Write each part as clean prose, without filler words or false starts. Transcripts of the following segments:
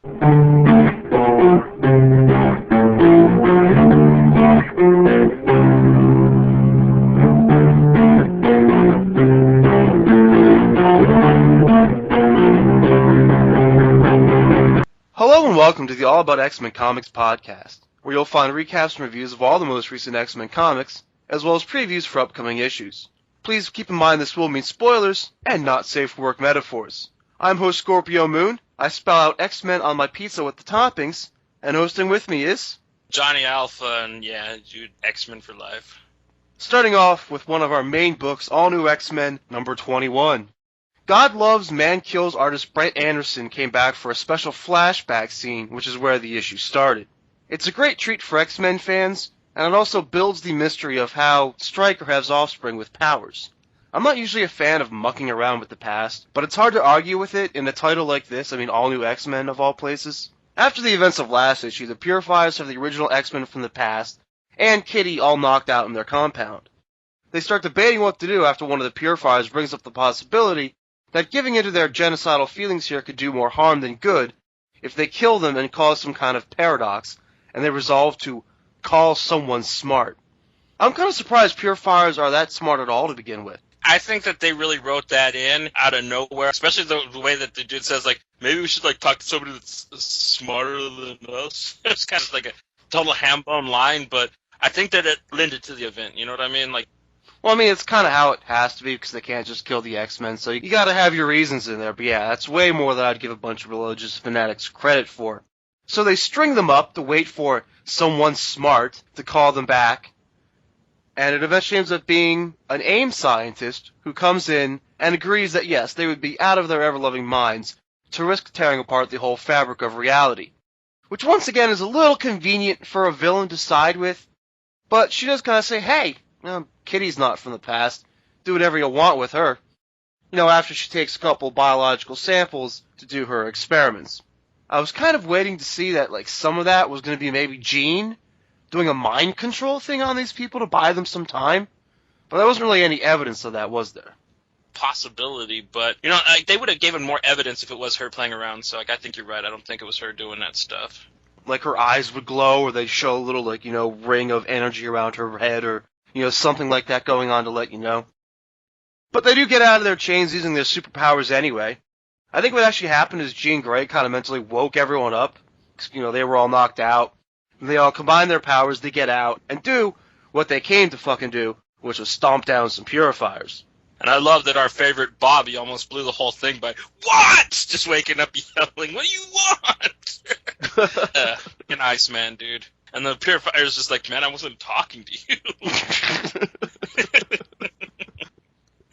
Hello and welcome to the All About X-Men Comics podcast, where you'll find recaps and reviews of all the most recent X-Men comics, as well as previews for upcoming issues. Please keep in mind this will mean spoilers and not safe for work metaphors. I'm host Scorpio Moon. I spell out X-Men on my pizza with the toppings, and hosting with me is Johnny Alpha, and yeah, dude, X-Men for life. Starting off with one of our main books, All New X-Men, number 21. God Loves, Man Kills artist Brent Anderson came back for a special flashback scene, which is where the issue started. It's a great treat for X-Men fans, and it also builds the mystery of how Stryker has offspring with powers. I'm not usually a fan of mucking around with the past, but it's hard to argue with it in a title like this, All New X-Men of all places. After the events of last issue, the Purifiers have the original X-Men from the past, and Kitty all knocked out in their compound. They start debating what to do after one of the Purifiers brings up the possibility that giving into their genocidal feelings here could do more harm than good if they kill them and cause some kind of paradox, and they resolve to call someone smart. I'm kind of surprised Purifiers are that smart at all to begin with. I think that they really wrote that in out of nowhere, especially the way that the dude says, maybe we should, talk to somebody that's smarter than us. It's kind of like a total ham-bone line, but I think that it lended to the event, you know what I mean? It's kind of how it has to be, because they can't just kill the X-Men, so you gotta have your reasons in there. But yeah, that's way more than I'd give a bunch of religious fanatics credit for. So they string them up to wait for someone smart to call them back, and it eventually ends up being an AIM scientist who comes in and agrees that yes, they would be out of their ever-loving minds to risk tearing apart the whole fabric of reality. Which once again is a little convenient for a villain to side with, but she does kind of say, hey, Kitty's not from the past. Do whatever you want with her. After she takes a couple biological samples to do her experiments. I was kind of waiting to see that, some of that was going to be maybe Jean doing a mind control thing on these people to buy them some time. But there wasn't really any evidence of that, was there? Possibility, but, they would have given more evidence if it was her playing around, so, I think you're right. I don't think it was her doing that stuff. Her eyes would glow, or they'd show a little, ring of energy around her head, or something like that going on to let you know. But they do get out of their chains using their superpowers anyway. I think what actually happened is Jean Grey kind of mentally woke everyone up. They were all knocked out. They all combine their powers, they get out, and do what they came to fucking do, which was stomp down some Purifiers. And I love that our favorite Bobby almost blew the whole thing by, what? Just waking up yelling, what do you want? An Iceman, dude. And the Purifier's just man, I wasn't talking to you.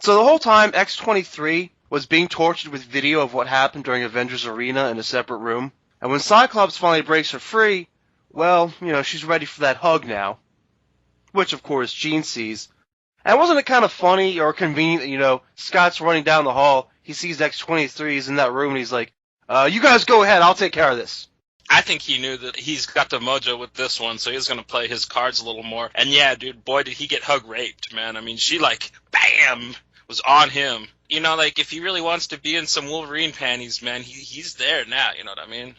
So the whole time, X-23 was being tortured with video of what happened during Avengers Arena in a separate room. And when Cyclops finally breaks her free, well, she's ready for that hug now. Which, of course, Jean sees. And wasn't it kind of funny or convenient that, Scott's running down the hall, he sees X-23, he's in that room, and he's like, you guys go ahead, I'll take care of this. I think he knew that he's got the mojo with this one, so he's going to play his cards a little more. And yeah, dude, boy, did he get hug raped, man. She bam, was on him. If he really wants to be in some Wolverine panties, man, he's there now, you know what I mean?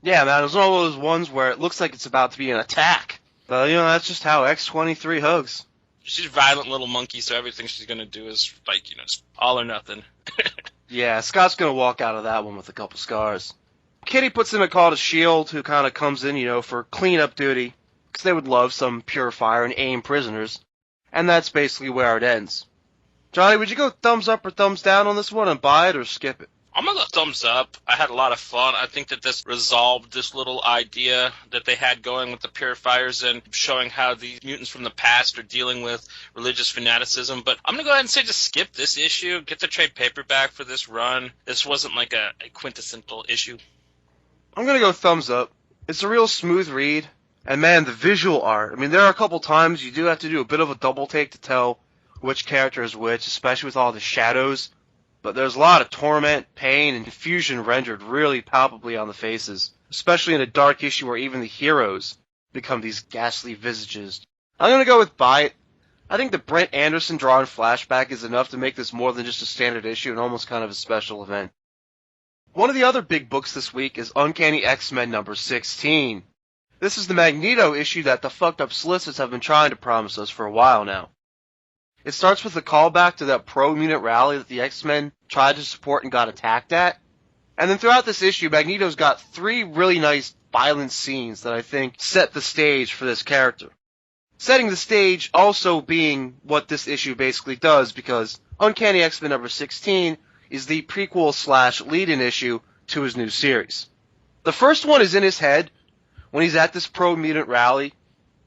Yeah, man, it was one of those ones where it looks like it's about to be an attack. But, that's just how X-23 hugs. She's a violent little monkey, so everything she's going to do is, all or nothing. Yeah, Scott's going to walk out of that one with a couple scars. Kitty puts in a call to S.H.I.E.L.D., who kind of comes in, for cleanup duty, because they would love some Purifier and AIM prisoners. And that's basically where it ends. Johnny, would you go thumbs up or thumbs down on this one and buy it or skip it? I'm going to go thumbs up. I had a lot of fun. I think that this resolved this little idea that they had going with the Purifiers and showing how the mutants from the past are dealing with religious fanaticism. But I'm going to go ahead and say just skip this issue, get the trade paperback for this run. This wasn't a quintessential issue. I'm going to go thumbs up. It's a real smooth read. And man, the visual art. There are a couple times you do have to do a bit of a double take to tell which character is which, especially with all the shadows. But there's a lot of torment, pain, and confusion rendered really palpably on the faces, especially in a dark issue where even the heroes become these ghastly visages. I'm going to go with buy it. I think the Brent Anderson drawn flashback is enough to make this more than just a standard issue and almost kind of a special event. One of the other big books this week is Uncanny X-Men number 16. This is the Magneto issue that the fucked up solicits have been trying to promise us for a while now. It starts with a callback to that pro-mutant rally that the X-Men tried to support and got attacked at. And then throughout this issue, Magneto's got 3 really nice violent scenes that I think set the stage for this character. Setting the stage also being what this issue basically does, because Uncanny X-Men number 16 is the prequel / lead-in issue to his new series. The first one is in his head when he's at this pro-mutant rally,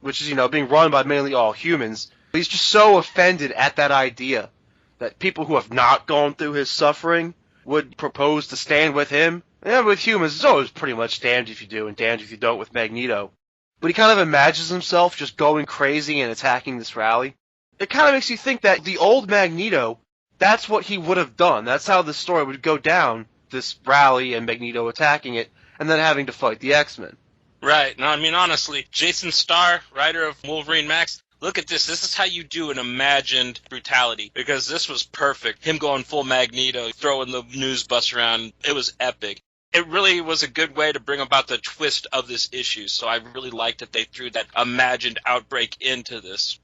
which is, being run by mainly all humans. He's just so offended at that idea that people who have not gone through his suffering would propose to stand with him. And with humans, it's always pretty much damned if you do and damned if you don't with Magneto. But he kind of imagines himself just going crazy and attacking this rally. It kind of makes you think that the old Magneto, that's what he would have done. That's how the story would go down, this rally and Magneto attacking it, and then having to fight the X-Men. Right. No, I mean, honestly, Jason Starr, writer of Wolverine Max, look at this. This is how you do an imagined brutality, because this was perfect. Him going full Magneto, throwing the news bus around. It was epic. It really was a good way to bring about the twist of this issue, so I really liked that they threw that imagined outbreak into this.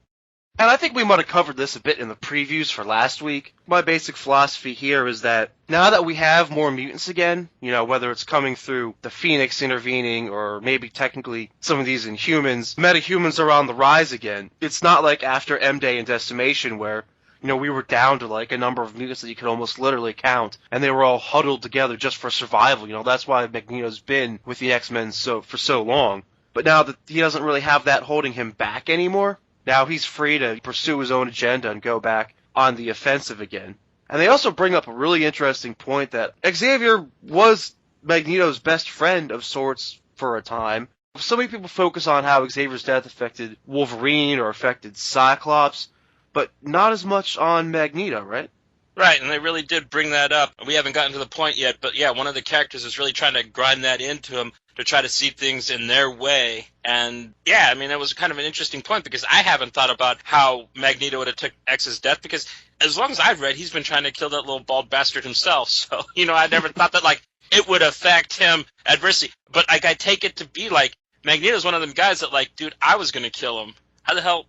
And I think we might have covered this a bit in the previews for last week. My basic philosophy here is that now that we have more mutants again, whether it's coming through the Phoenix intervening or maybe technically some of these Inhumans, metahumans are on the rise again. It's not like after M-Day and Decimation where, we were down to like a number of mutants that you could almost literally count, and they were all huddled together just for survival. That's why Magneto's been with the X-Men for so long. But now that he doesn't really have that holding him back anymore, now he's free to pursue his own agenda and go back on the offensive again. And they also bring up a really interesting point that Xavier was Magneto's best friend of sorts for a time. So many people focus on how Xavier's death affected Wolverine or affected Cyclops, but not as much on Magneto, right? Right, and they really did bring that up. We haven't gotten to the point yet, but yeah, one of the characters is really trying to grind that into him to try to see things in their way. And yeah, I mean, it was kind of an interesting point because I haven't thought about how Magneto would have took X's death, because as long as I've read, he's been trying to kill that little bald bastard himself. So, I never thought that, it would affect him adversely. But, I take it to be Magneto's one of them guys that, dude, I was going to kill him. How the hell,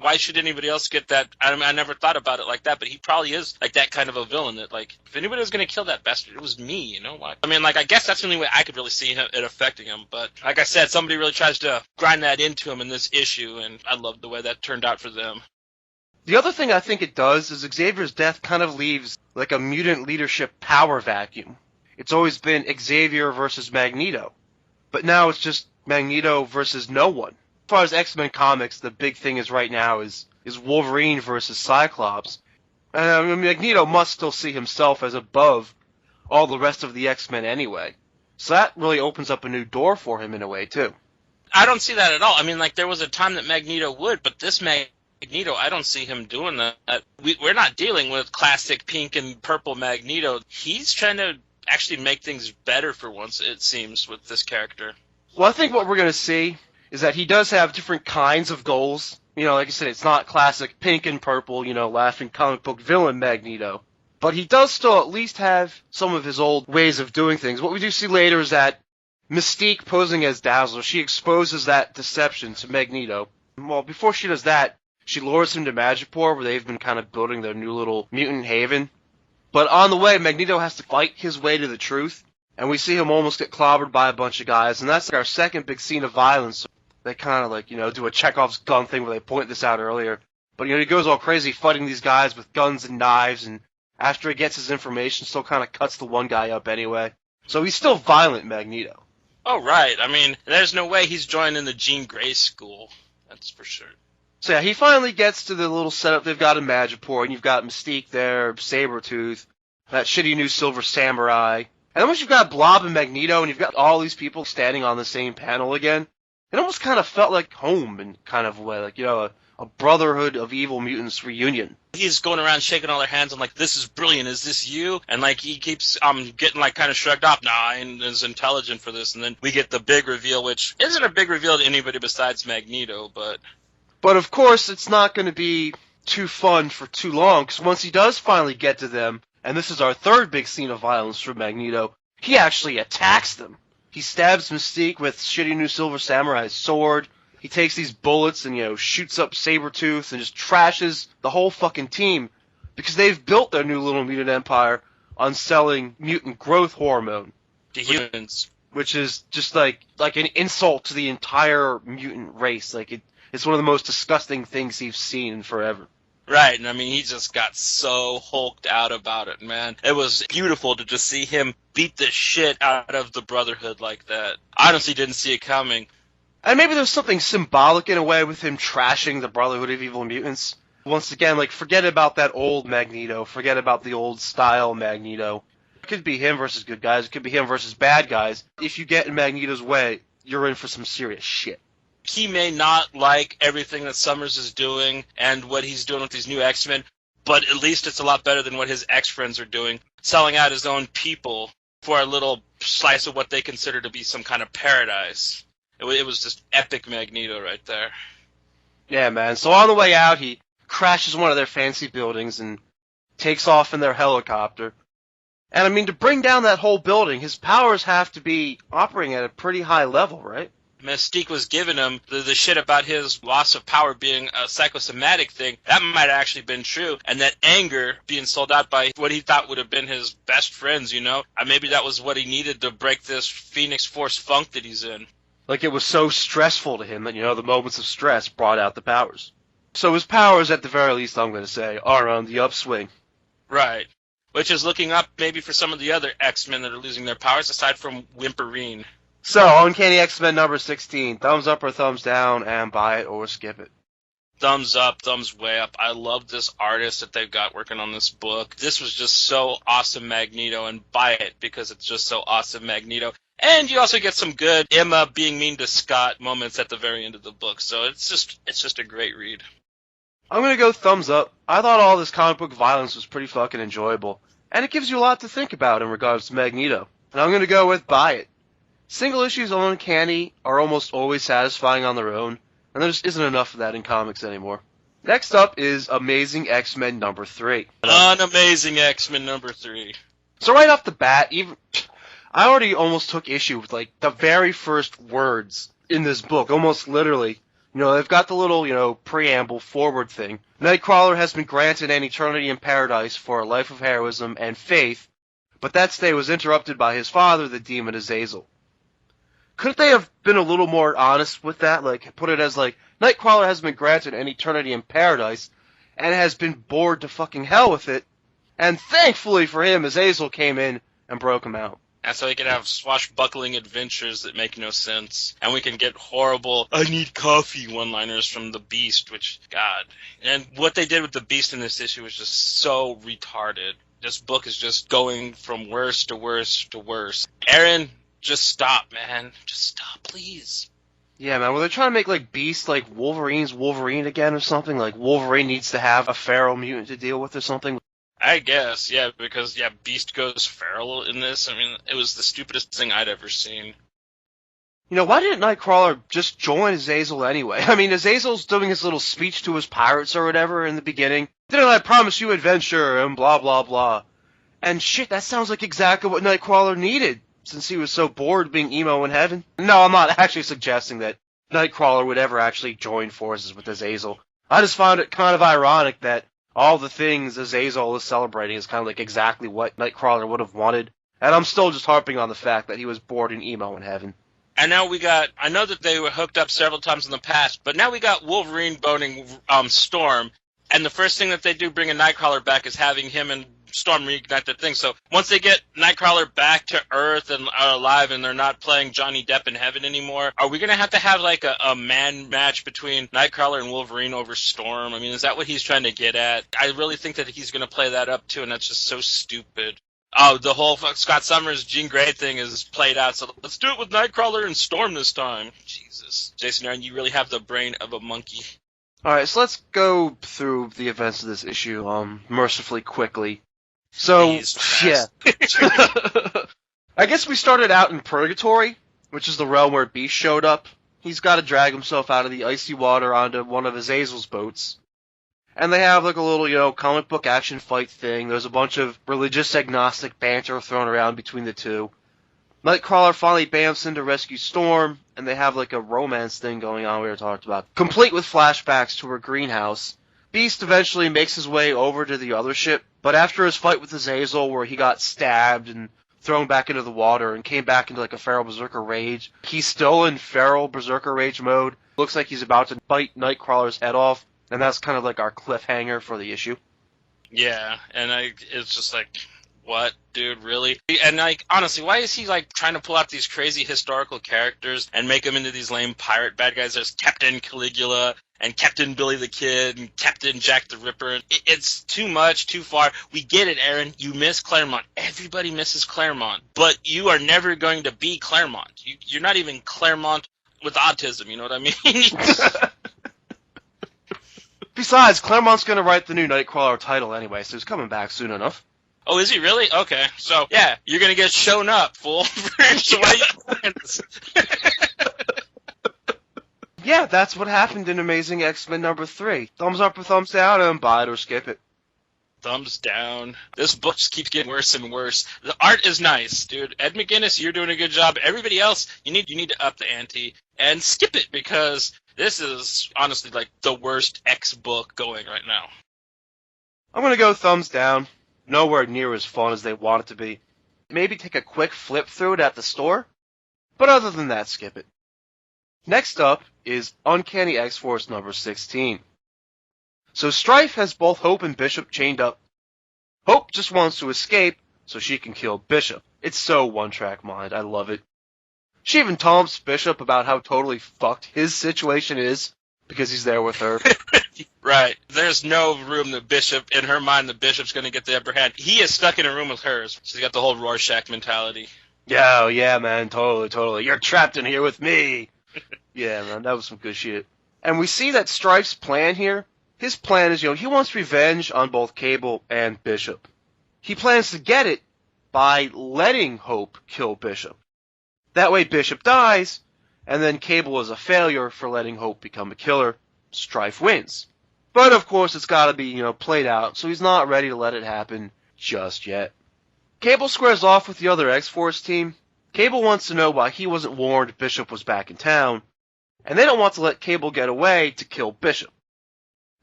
why should anybody else get that? I never thought about it like that, but he probably is, that kind of a villain that, if anybody was going to kill that bastard, it was me, I guess that's the only way I could really see it affecting him, but like I said, somebody really tries to grind that into him in this issue, and I love the way that turned out for them. The other thing I think it does is Xavier's death kind of leaves, a mutant leadership power vacuum. It's always been Xavier versus Magneto, but now it's just Magneto versus no one. As far as X-Men comics, the big thing is right now is Wolverine versus Cyclops. And Magneto must still see himself as above all the rest of the X-Men anyway. So that really opens up a new door for him in a way, too. I don't see that at all. There was a time that Magneto would, but this Magneto, I don't see him doing that. We're not dealing with classic pink and purple Magneto. He's trying to actually make things better for once, it seems, with this character. Well, I think what we're going to see is that he does have different kinds of goals. Like I said, it's not classic pink and purple, laughing comic book villain Magneto. But he does still at least have some of his old ways of doing things. What we do see later is that Mystique posing as Dazzler, she exposes that deception to Magneto. Well, before she does that, she lures him to Magipore, where they've been kind of building their new little mutant haven. But on the way, Magneto has to fight his way to the truth. And we see him almost get clobbered by a bunch of guys. And that's our second big scene of violence. They kind of do a Chekhov's gun thing where they point this out earlier. But, he goes all crazy fighting these guys with guns and knives, and after he gets his information, still kind of cuts the one guy up anyway. So he's still violent, Magneto. Oh, right. There's no way he's joining the Jean Grey school. That's for sure. So yeah, he finally gets to the little setup they've got in Magipore, and you've got Mystique there, Sabretooth, that shitty new Silver Samurai. And then once you've got Blob and Magneto, and you've got all these people standing on the same panel again, it almost kind of felt like home in kind of a way, a Brotherhood of Evil Mutants reunion. He's going around shaking all their hands. I'm like, this is brilliant. Is this you? And he keeps getting kind of shrugged off. Nah, I is intelligent for this. And then we get the big reveal, which isn't a big reveal to anybody besides Magneto, but... But of course, it's not going to be too fun for too long, because once he does finally get to them, and this is our third big scene of violence for Magneto, He actually attacks them. He stabs Mystique with Shitty New Silver Samurai's sword. He takes these bullets and, shoots up Sabretooth and just trashes the whole fucking team because they've built their new little mutant empire on selling mutant growth hormone. To humans. Which is just like an insult to the entire mutant race. It's one of the most disgusting things he's seen in forever. Right, and I mean, he just got so hulked out about it, man. It was beautiful to just see him beat the shit out of the Brotherhood like that. I honestly didn't see it coming. And maybe there's something symbolic in a way with him trashing the Brotherhood of Evil Mutants. Once again, forget about that old Magneto. Forget about the old style Magneto. It could be him versus good guys. It could be him versus bad guys. If you get in Magneto's way, you're in for some serious shit. He may not like everything that Summers is doing and what he's doing with these new X-Men, but at least it's a lot better than what his ex-friends are doing, selling out his own people for a little slice of what they consider to be some kind of paradise. It was just epic Magneto right there. Yeah, man. So on the way out, he crashes one of their fancy buildings and takes off in their helicopter. And I mean, to bring down that whole building, his powers have to be operating at a pretty high level, right? Mystique was giving him the shit about his loss of power being a psychosomatic thing. That might have actually been true. And that anger being sold out by what he thought would have been his best friends, And maybe that was what he needed to break this Phoenix Force funk that he's in. It was so stressful to him that, the moments of stress brought out the powers. So his powers, at the very least, I'm going to say, are on the upswing. Right. Which is looking up maybe for some of the other X-Men that are losing their powers, aside from Whimperine. So, Uncanny X-Men number 16, thumbs up or thumbs down, and buy it or skip it. Thumbs up, thumbs way up. I love this artist that they've got working on this book. This was just so awesome Magneto, and buy it because it's just so awesome Magneto. And you also get some good Emma being mean to Scott moments at the very end of the book. So it's just a great read. I'm going to go thumbs up. I thought all this comic book violence was pretty fucking enjoyable. And it gives you a lot to think about in regards to Magneto. And I'm going to go with buy it. Single issues on Uncanny are almost always satisfying on their own, and there just isn't enough of that in comics anymore. Next up is Amazing X-Men number 3. Amazing X-Men number 3. So right off the bat, I already almost took issue with, the very first words in this book, almost literally. They've got the little, preamble forward thing. Nightcrawler has been granted an eternity in paradise for a life of heroism and faith, but that stay was interrupted by his father, the demon Azazel. Couldn't they have been a little more honest with that? Put it as, Nightcrawler has been granted an eternity in paradise and has been bored to fucking hell with it, and thankfully for him, Azazel came in and broke him out. And so he can have swashbuckling adventures that make no sense. And we can get horrible, I need coffee one-liners from the Beast, which, God. And what they did with the Beast in this issue was just so retarded. This book is just going from worse to worse to worse. Aaron, just stop, man. Just stop, please. Yeah, man, were they trying to make, Beast, Wolverine's Wolverine again or something? Wolverine needs to have a feral mutant to deal with or something? I guess, yeah, because, Beast goes feral in this. I mean, it was the stupidest thing I'd ever seen. Why didn't Nightcrawler just join Azazel anyway? I mean, Azazel's doing his little speech to his pirates or whatever in the beginning. Didn't I promise you adventure and blah, blah, blah. And shit, that sounds like exactly what Nightcrawler needed, since he was so bored being emo in heaven. No, I'm not actually suggesting that Nightcrawler would ever actually join forces with Azazel. I just found it kind of ironic that all the things Azazel is celebrating is kind of exactly what Nightcrawler would have wanted. And I'm still just harping on the fact that he was bored and emo in heaven. And now I know that they were hooked up several times in the past, but now we got Wolverine boning Storm, and the first thing that they do bringing Nightcrawler back is having him and Storm reignite the thing. So once they get Nightcrawler back to Earth and are alive and they're not playing Johnny Depp in heaven anymore, are we going to have a man match between Nightcrawler and Wolverine over Storm? I mean, is that what he's trying to get at? I really think that he's going to play that up too, and that's just so stupid. Oh, the whole Scott Summers, Jean Grey thing is played out, so let's do it with Nightcrawler and Storm this time. Jesus. Jason Aaron, you really have the brain of a monkey. Alright, so let's go through the events of this issue, mercifully quickly. So, yeah. I guess we started out in Purgatory, which is the realm where Beast showed up. He's got to drag himself out of the icy water onto one of Azazel's boats. And they have a little, comic book action fight thing. There's a bunch of religious agnostic banter thrown around between the two. Nightcrawler finally bamfs in to rescue Storm, and they have like a romance thing going on we were talking about, complete with flashbacks to her greenhouse. Beast eventually makes his way over to the other ship, but after his fight with Azazel where he got stabbed and thrown back into the water and came back into like a feral berserker rage, he's still in feral berserker rage mode. Looks like he's about to bite Nightcrawler's head off, and that's kind of like our cliffhanger for the issue. Yeah, and it's just like, what, dude, really? And like, honestly, why is he like trying to pull out these crazy historical characters and make them into these lame pirate bad guys? There's Captain Caligula and Captain Billy the Kid and Captain Jack the Ripper. It's too much, too far. We get it, Aaron. You miss Claremont. Everybody misses Claremont. But you are never going to be Claremont. You're not even Claremont with autism, you know what I mean? Besides, Claremont's going to write the new Nightcrawler title anyway, so he's coming back soon enough. Oh, is he really? Okay. So, yeah, you're going to get shown up, fool. So why are you playing this? Yeah, that's what happened in Amazing X-Men number 3. Thumbs up or thumbs down, and buy it or skip it. Thumbs down. This book just keeps getting worse and worse. The art is nice, dude. Ed McGuinness, you're doing a good job. Everybody else, you need to up the ante and skip it, because this is honestly like the worst X book going right now. I'm going to go thumbs down. Nowhere near as fun as they want it to be. Maybe take a quick flip through it at the store, but other than that, skip it. Next up is Uncanny X-Force number 16. So Strife has both Hope and Bishop chained up. Hope just wants to escape so she can kill Bishop. It's so one-track mind. I love it. She even taunts Bishop about how totally fucked his situation is because he's there with her. Right. There's no room that Bishop, in her mind, the Bishop's going to get the upper hand. He is stuck in a room with her. She's got the whole Rorschach mentality. Yeah, man, totally. You're trapped in here with me. Yeah, man, that was some good shit. And we see that Strife's plan here, his plan is, he wants revenge on both Cable and Bishop. He plans to get it by letting Hope kill Bishop. That way Bishop dies, and then Cable is a failure for letting Hope become a killer. Strife wins. But of course it's gotta be, played out, so he's not ready to let it happen just yet. Cable squares off with the other X-Force team. Cable wants to know why he wasn't warned Bishop was back in town, and they don't want to let Cable get away to kill Bishop.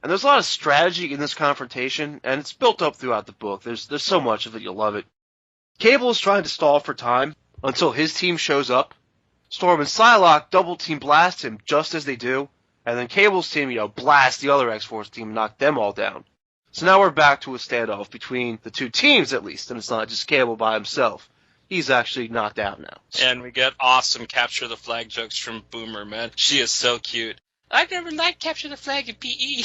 And there's a lot of strategy in this confrontation, and it's built up throughout the book. There's so much of it, you'll love it. Cable is trying to stall for time until his team shows up. Storm and Psylocke double-team blast him just as they do, and then Cable's team, blast the other X-Force team and knock them all down. So now we're back to a standoff between the two teams, at least, and it's not just Cable by himself. He's actually knocked out now. And we get awesome Capture the Flag jokes from Boomer, man. She is so cute. I never liked Capture the Flag in PE.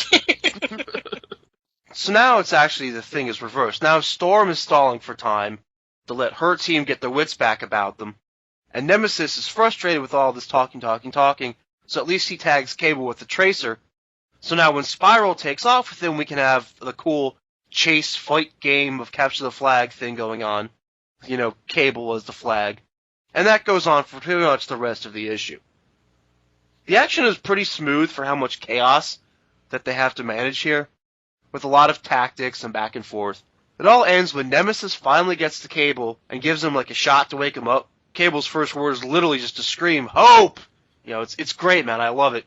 So now it's actually, the thing is reversed. Now Storm is stalling for time to let her team get their wits back about them. And Nemesis is frustrated with all this talking, so at least he tags Cable with the Tracer. So now when Spiral takes off with him, we can have the cool chase fight game of Capture the Flag thing going on. Cable as the flag. And that goes on for pretty much the rest of the issue. The action is pretty smooth for how much chaos that they have to manage here, with a lot of tactics and back and forth. It all ends when Nemesis finally gets to Cable and gives him like a shot to wake him up. Cable's first word is literally just to scream, "Hope!" It's great, man. I love it.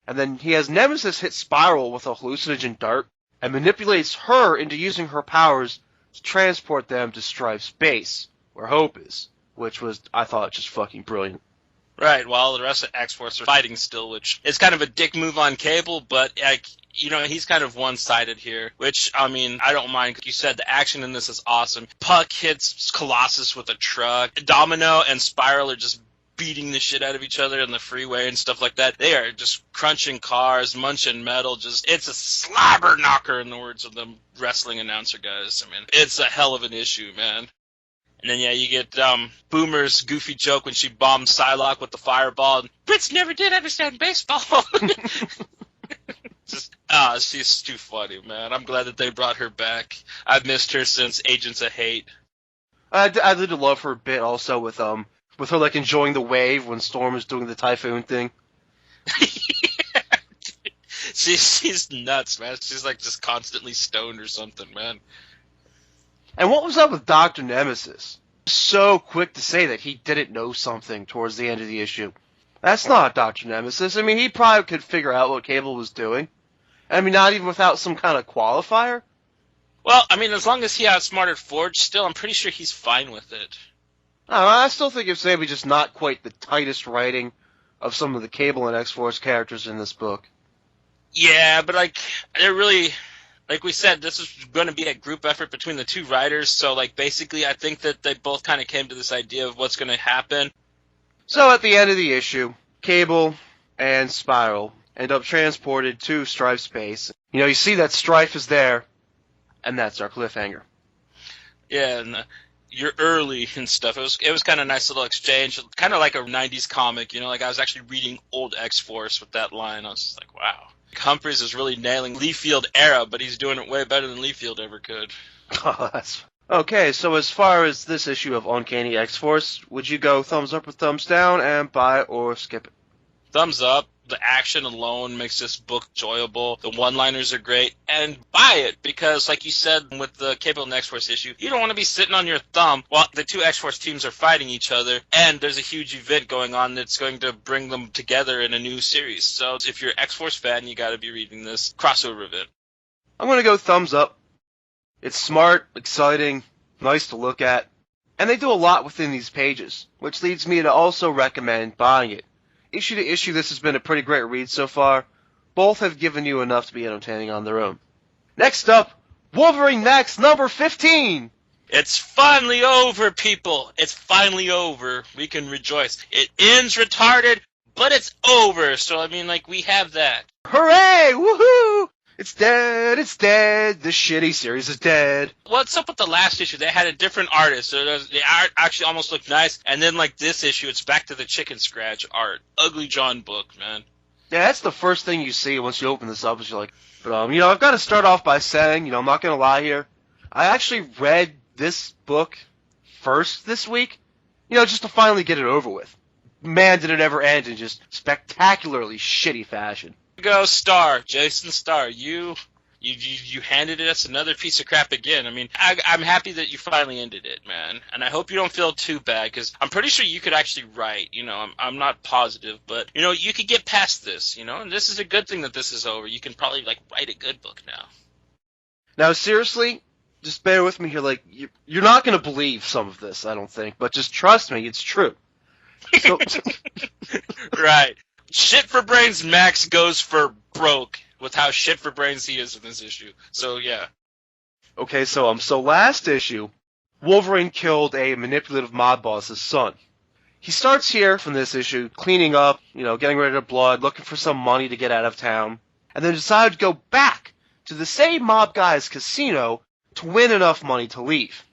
And then he has Nemesis hit Spiral with a hallucinogen dart and manipulates her into using her powers to transport them to Strife's base, where Hope is, which was, I thought, just fucking brilliant. Right, while the rest of X-Force are fighting still, which is kind of a dick move on Cable, but, he's kind of one-sided here, which, I don't mind. Like you said, the action in this is awesome. Puck hits Colossus with a truck. Domino and Spiral are just beating the shit out of each other in the freeway and stuff like that. They are just crunching cars, munching metal, it's a slobber knocker in the words of the wrestling announcer guys. It's a hell of an issue, man. And then, you get Boomer's goofy joke when she bombed Psylocke with the fireball. Brits never did understand baseball. She's too funny, man. I'm glad that they brought her back. I've missed her since Agents of Hate. I did love her bit also with her like enjoying the wave when Storm is doing the typhoon thing. She's nuts, man. She's like just constantly stoned or something, man. And what was up with Dr. Nemesis? so quick to say that he didn't know something towards the end of the issue. That's not Dr. Nemesis. I mean, he probably could figure out what Cable was doing. I mean, not even without some kind of qualifier. Well, I mean, as long as he outsmarted Forge, still, I'm pretty sure he's fine with it. I still think it's maybe just not quite the tightest writing of some of the Cable and X-Force characters in this book. Yeah, but, like, they're really... Like we said, this is going to be a group effort between the two writers, so, like, basically I think that they both kind of came to this idea of what's going to happen. So at the end of the issue, Cable and Spiral end up transported to Strife space. You know, you see that Strife is there, and that's our cliffhanger. Yeah, and you're early and stuff. It was kind of a nice little exchange, kind of like a 90s comic, you know, like I was actually reading old X-Force with that line. I was just like, wow. Humphreys is really nailing Liefeld era, but he's doing it way better than Liefeld ever could. Oh, that's... Okay, so as far as this issue of Uncanny X-Force, would you go thumbs up or thumbs down and buy or skip it? Thumbs up. The action alone makes this book enjoyable. The one-liners are great. And buy it, because like you said with the Cable and X-Force issue, you don't want to be sitting on your thumb while the two X-Force teams are fighting each other, and there's a huge event going on that's going to bring them together in a new series. So if you're an X-Force fan, you got to be reading this crossover event. I'm going to go thumbs up. It's smart, exciting, nice to look at, and they do a lot within these pages, which leads me to also recommend buying it. Issue to issue, this has been a pretty great read so far. Both have given you enough to be entertaining on their own. Next up, Wolverine Next, number 15! It's finally over, people! It's finally over. We can rejoice. It ends retarded, but it's over. So, I mean, like, we have that. Hooray! Woohoo! It's dead, it's dead. The shitty series is dead. What's up with the last issue? They had a different artist. So the art actually almost looked nice. And then, like, this issue, it's back to the chicken scratch art. Ugly John book, man. Yeah, that's the first thing you see once you open this up is you're like, but, you know, I've got to start off by saying, you know, I'm not going to lie here. I actually read this book first this week, you know, just to finally get it over with. Man, did it ever end in just spectacularly shitty fashion. Go Star, Jason Starr. You handed us another piece of crap again. I mean, I'm happy that you finally ended it, man. And I hope you don't feel too bad, because I'm pretty sure you could actually write. You know, I'm not positive, but, you know, you could get past this, you know. And this is a good thing that this is over. You can probably, like, write a good book now. Now, seriously, just bear with me here. Like, you're not going to believe some of this, I don't think. But just trust me, it's true. So, right. Shit for Brains Max goes for broke with how shit for brains he is in this issue. So, yeah. Okay, so last issue, Wolverine killed a manipulative mob boss's son. He starts here from this issue, cleaning up, you know, getting rid of blood, looking for some money to get out of town, and then decided to go back to the same mob guy's casino to win enough money to leave.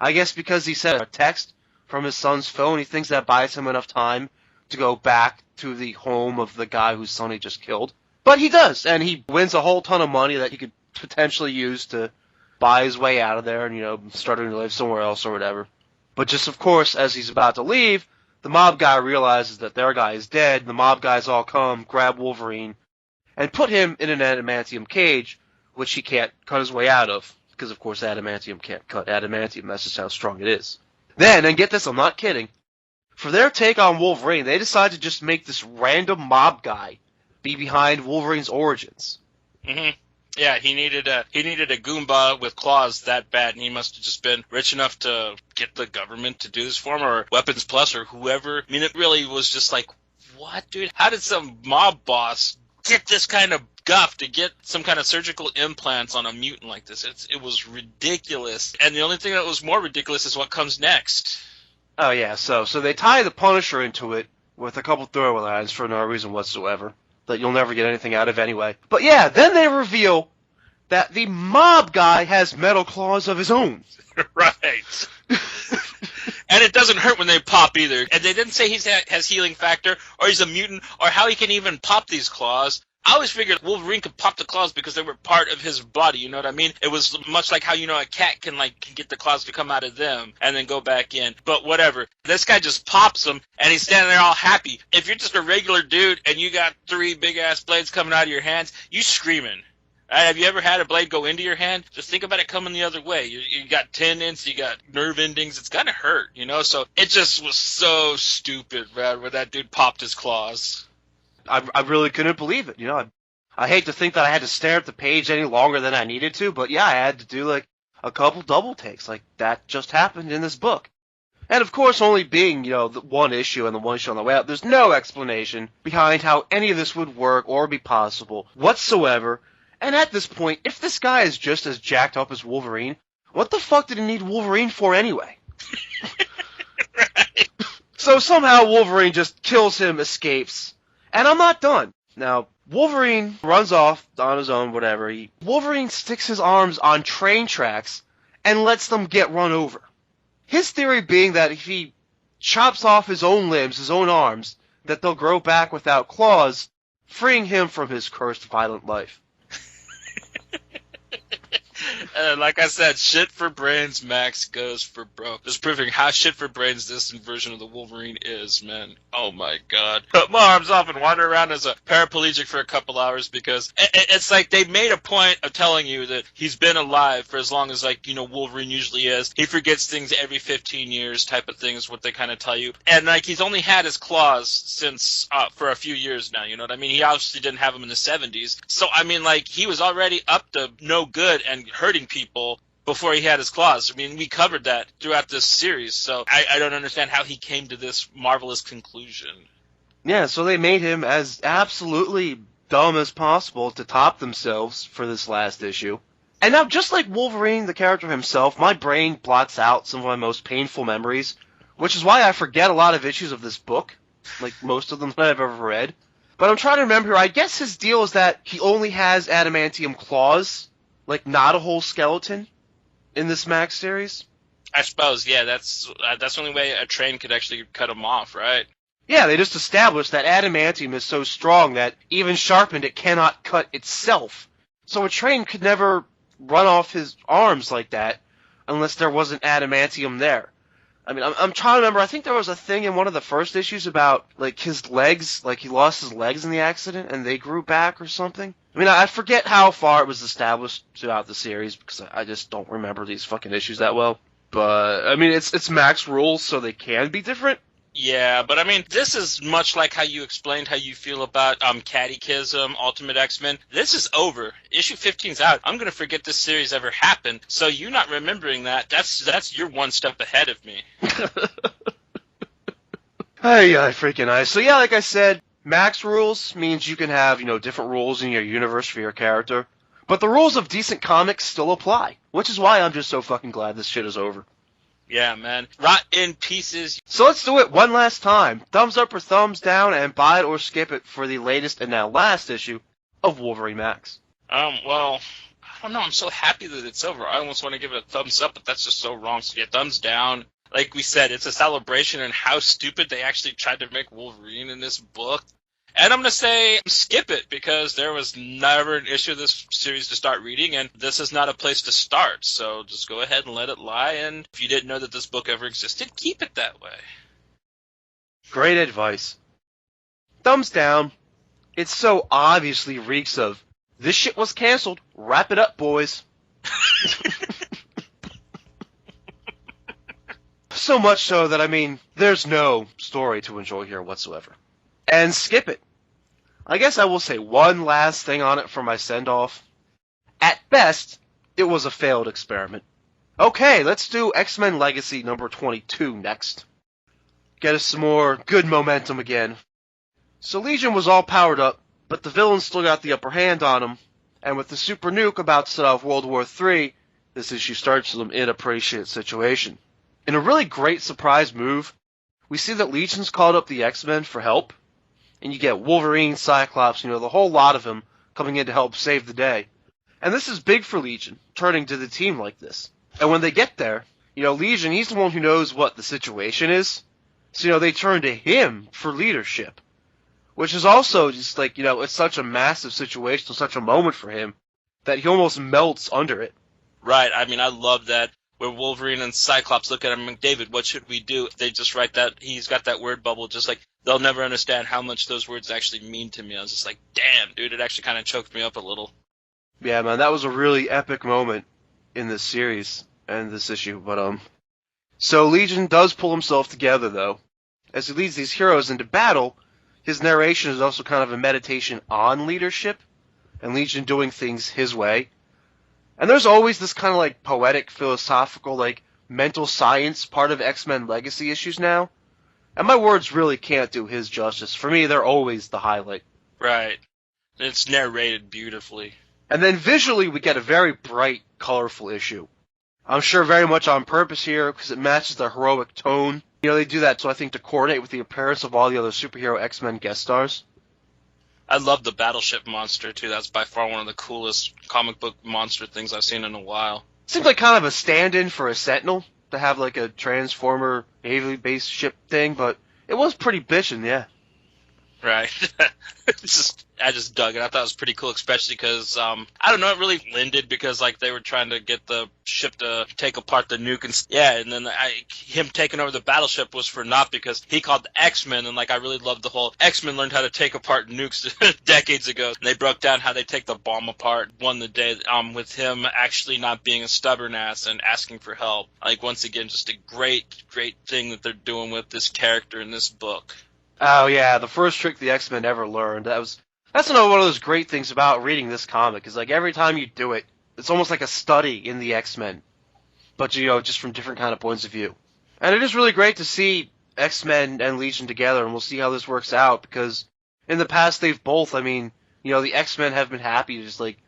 I guess because he sent a text from his son's phone, he thinks that buys him enough time to go back to the home of the guy whose son he just killed. But he does, and he wins a whole ton of money that he could potentially use to buy his way out of there and, you know, start to live somewhere else or whatever. But just, of course, as he's about to leave, the mob guy realizes that their guy is dead. The mob guys all come, grab Wolverine, and put him in an adamantium cage, which he can't cut his way out of. Because, of course, adamantium can't cut adamantium. That's just how strong it is. Then, and get this, I'm not kidding, for their take on Wolverine, they decide to just make this random mob guy be behind Wolverine's origins. Mm-hmm. Yeah, he needed a Goomba with claws that bad, and he must have just been rich enough to get the government to do this for him, or Weapons Plus, or whoever. I mean, it really was just like, what, dude? How did some mob boss get this kind of guff to get some kind of surgical implants on a mutant like this? It was ridiculous. And the only thing that was more ridiculous is what comes next. Oh, yeah, so they tie the Punisher into it with a couple throwaway lines for no reason whatsoever that you'll never get anything out of anyway. But yeah, then they reveal that the mob guy has metal claws of his own. Right. And it doesn't hurt when they pop either. And they didn't say he has healing factor, or he's a mutant, or how he can even pop these claws. I always figured Wolverine could pop the claws because they were part of his body, you know what I mean? It was much like how, you know, a cat can get the claws to come out of them and then go back in. But whatever. This guy just pops them, and he's standing there all happy. If you're just a regular dude and you got 3 big-ass blades coming out of your hands, you screaming. Have you ever had a blade go into your hand? Just think about it coming the other way. You got tendons, you got nerve endings. It's gonna hurt, you know? So it just was so stupid, man, when that dude popped his claws. I really couldn't believe it, you know? I hate to think that I had to stare at the page any longer than I needed to, but yeah, I had to do like a couple double takes. Like that just happened in this book. And of course, only being, you know, the one issue and the one issue on the way out, there's no explanation behind how any of this would work or be possible whatsoever. And at this point, if this guy is just as jacked up as Wolverine, what the fuck did he need Wolverine for anyway? Right. So somehow Wolverine just kills him, escapes, and I'm not done. Now, Wolverine runs off on his own, whatever. Wolverine sticks his arms on train tracks and lets them get run over. His theory being that if he chops off his own limbs, his own arms, that they'll grow back without claws, freeing him from his cursed violent life. Like I said, shit for brains, Max goes for broke. Just proving how shit for brains this version of the Wolverine is, man. Oh my god. Cut my arms off and wander around as a paraplegic for a couple hours because it's like they made a point of telling you that he's been alive for as long as, like, you know, Wolverine usually is. He forgets things every 15 years type of thing is what they kind of tell you. And, like, he's only had his claws since, for a few years now, you know what I mean? He obviously didn't have them in the 70s. So, I mean, like, he was already up to no good and hurting people before he had his claws. I mean, we covered that throughout this series, so I don't understand how he came to this marvelous conclusion. Yeah, so they made him as absolutely dumb as possible to top themselves for this last issue. And now, just like Wolverine, the character himself, my brain blots out some of my most painful memories, which is why I forget a lot of issues of this book, like most of them that I've ever read. But I'm trying to remember here, I guess his deal is that he only has adamantium claws, like not a whole skeleton in this Max series. I suppose, yeah, that's the only way a train could actually cut him off, right? Yeah, they just established that adamantium is so strong that even sharpened it cannot cut itself. So a train could never run off his arms like that unless there wasn't adamantium there. I mean, I'm trying to remember, I think there was a thing in one of the first issues about, like, his legs, like he lost his legs in the accident and they grew back or something. I mean, I forget how far it was established throughout the series because I just don't remember these fucking issues that well. But, I mean, it's Max rules, so they can be different. Yeah, but I mean, this is much like how you explained how you feel about Catechism, Ultimate X-Men. This is over. Issue 15's out. I'm gonna forget this series ever happened. So you not remembering that's you're one step ahead of me. Hey, freaking nice. So yeah, like I said, Max rules means you can have, you know, different rules in your universe for your character. But the rules of decent comics still apply, which is why I'm just so fucking glad this shit is over. Yeah, man. Rot in pieces. So let's do it one last time. Thumbs up or thumbs down, and buy it or skip it for the latest and now last issue of Wolverine Max. Well, I don't know. I'm so happy that it's over. I almost want to give it a thumbs up, but that's just so wrong. So yeah, thumbs down. Like we said, it's a celebration and how stupid they actually tried to make Wolverine in this book. And I'm going to say skip it because there was never an issue of this series to start reading, and this is not a place to start. So just go ahead and let it lie, and if you didn't know that this book ever existed, keep it that way. Great advice. Thumbs down. It so obviously reeks of, this shit was canceled. Wrap it up, boys. So much so that, I mean, there's no story to enjoy here whatsoever. And skip it. I guess I will say one last thing on it for my send-off. At best, it was a failed experiment. Okay, let's do X-Men Legacy number 22 next. Get us some more good momentum again. So Legion was all powered up, but the villains still got the upper hand on them, and with the super nuke about to set off World War III, this issue starts them in a pretty shit situation. In a really great surprise move, we see that Legion's called up the X-Men for help, and you get Wolverine, Cyclops, you know, the whole lot of them coming in to help save the day. And this is big for Legion, turning to the team like this. And when they get there, you know, Legion, he's the one who knows what the situation is. So, you know, they turn to him for leadership. Which is also just like, you know, it's such a massive situation, such a moment for him, that he almost melts under it. Right, I mean, I love that. Where Wolverine and Cyclops look at him and, David, what should we do? They just write that, he's got that word bubble, just like, they'll never understand how much those words actually mean to me. I was just like, damn, dude, it actually kind of choked me up a little. Yeah, man, that was a really epic moment in this series and this issue. But so Legion does pull himself together though. As he leads these heroes into battle, his narration is also kind of a meditation on leadership and Legion doing things his way. And there's always this kind of like poetic, philosophical, like mental science part of X-Men Legacy issues now. And my words really can't do his justice. For me, they're always the highlight. Right. It's narrated beautifully. And then visually, we get a very bright, colorful issue. I'm sure very much on purpose here, because it matches the heroic tone. You know, they do that, so I think to coordinate with the appearance of all the other superhero X-Men guest stars. I love the Battleship monster, too. That's by far one of the coolest comic book monster things I've seen in a while. Seems like kind of a stand-in for a Sentinel, to have like a Transformer Navy-based ship thing, but it was pretty bitchin', yeah. Right. I just dug it. I thought it was pretty cool, especially because, I don't know, it really lended because, like, they were trying to get the ship to take apart the nuke and then him taking over the battleship was for naught because he called the X-Men, and, like, I really loved the whole X-Men learned how to take apart nukes decades ago, and they broke down how they take the bomb apart, won the day, with him actually not being a stubborn ass and asking for help. Like, once again, just a great, great thing that they're doing with this character in this book. Oh yeah, the first trick the X-Men ever learned. That's another one of those great things about reading this comic, is like every time you do it, it's almost like a study in the X-Men. But, you know, just from different kind of points of view. And it is really great to see X-Men and Legion together, and we'll see how this works out, because in the past they've both, I mean, you know, the X-Men have been happy to just, like,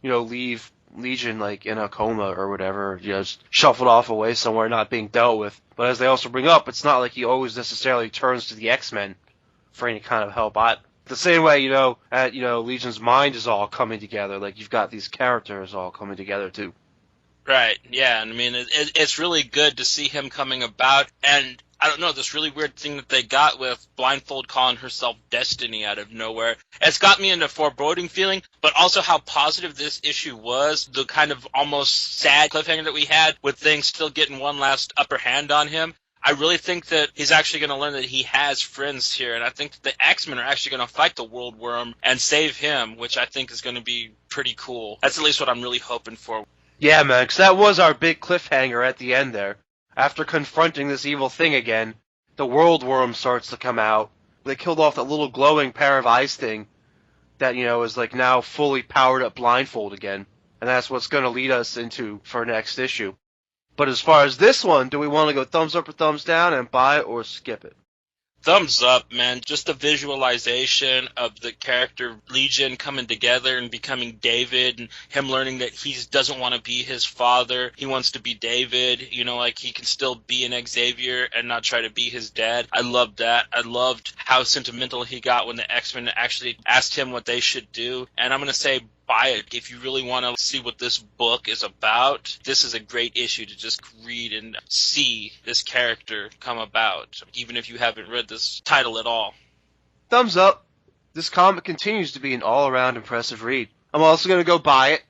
you know, leave Legion, like, in a coma or whatever, you know, just shuffled off away somewhere not being dealt with. But as they also bring up, it's not like he always necessarily turns to the X-Men for any kind of help. The same way, you know, Legion's mind is all coming together. Like, you've got these characters all coming together, too. Right, yeah, and I mean, it's really good to see him coming about, and I don't know, this really weird thing that they got with Blindfold calling herself Destiny out of nowhere. It's got me into a foreboding feeling, but also how positive this issue was, the kind of almost sad cliffhanger that we had with things still getting one last upper hand on him. I really think that he's actually going to learn that he has friends here, and I think that the X-Men are actually going to fight the World Worm and save him, which I think is going to be pretty cool. That's at least what I'm really hoping for. Yeah, man, because that was our big cliffhanger at the end there. After confronting this evil thing again, the World Worm starts to come out. They killed off that little glowing pair of eyes thing that, you know, is like now fully powered up Blindfold again. And that's what's going to lead us into for next issue. But as far as this one, do we want to go thumbs up or thumbs down and buy it or skip it? Thumbs up, man. Just the visualization of the character Legion coming together and becoming David, and him learning that he doesn't want to be his father. He wants to be David. You know, like he can still be an Xavier and not try to be his dad. I loved that. I loved how sentimental he got when the X-Men actually asked him what they should do. And I'm going to say, buy it. If you really want to see what this book is about, this is a great issue to just read and see this character come about, even if you haven't read this title at all. Thumbs up. This comic continues to be an all-around impressive read. I'm also going to go buy it.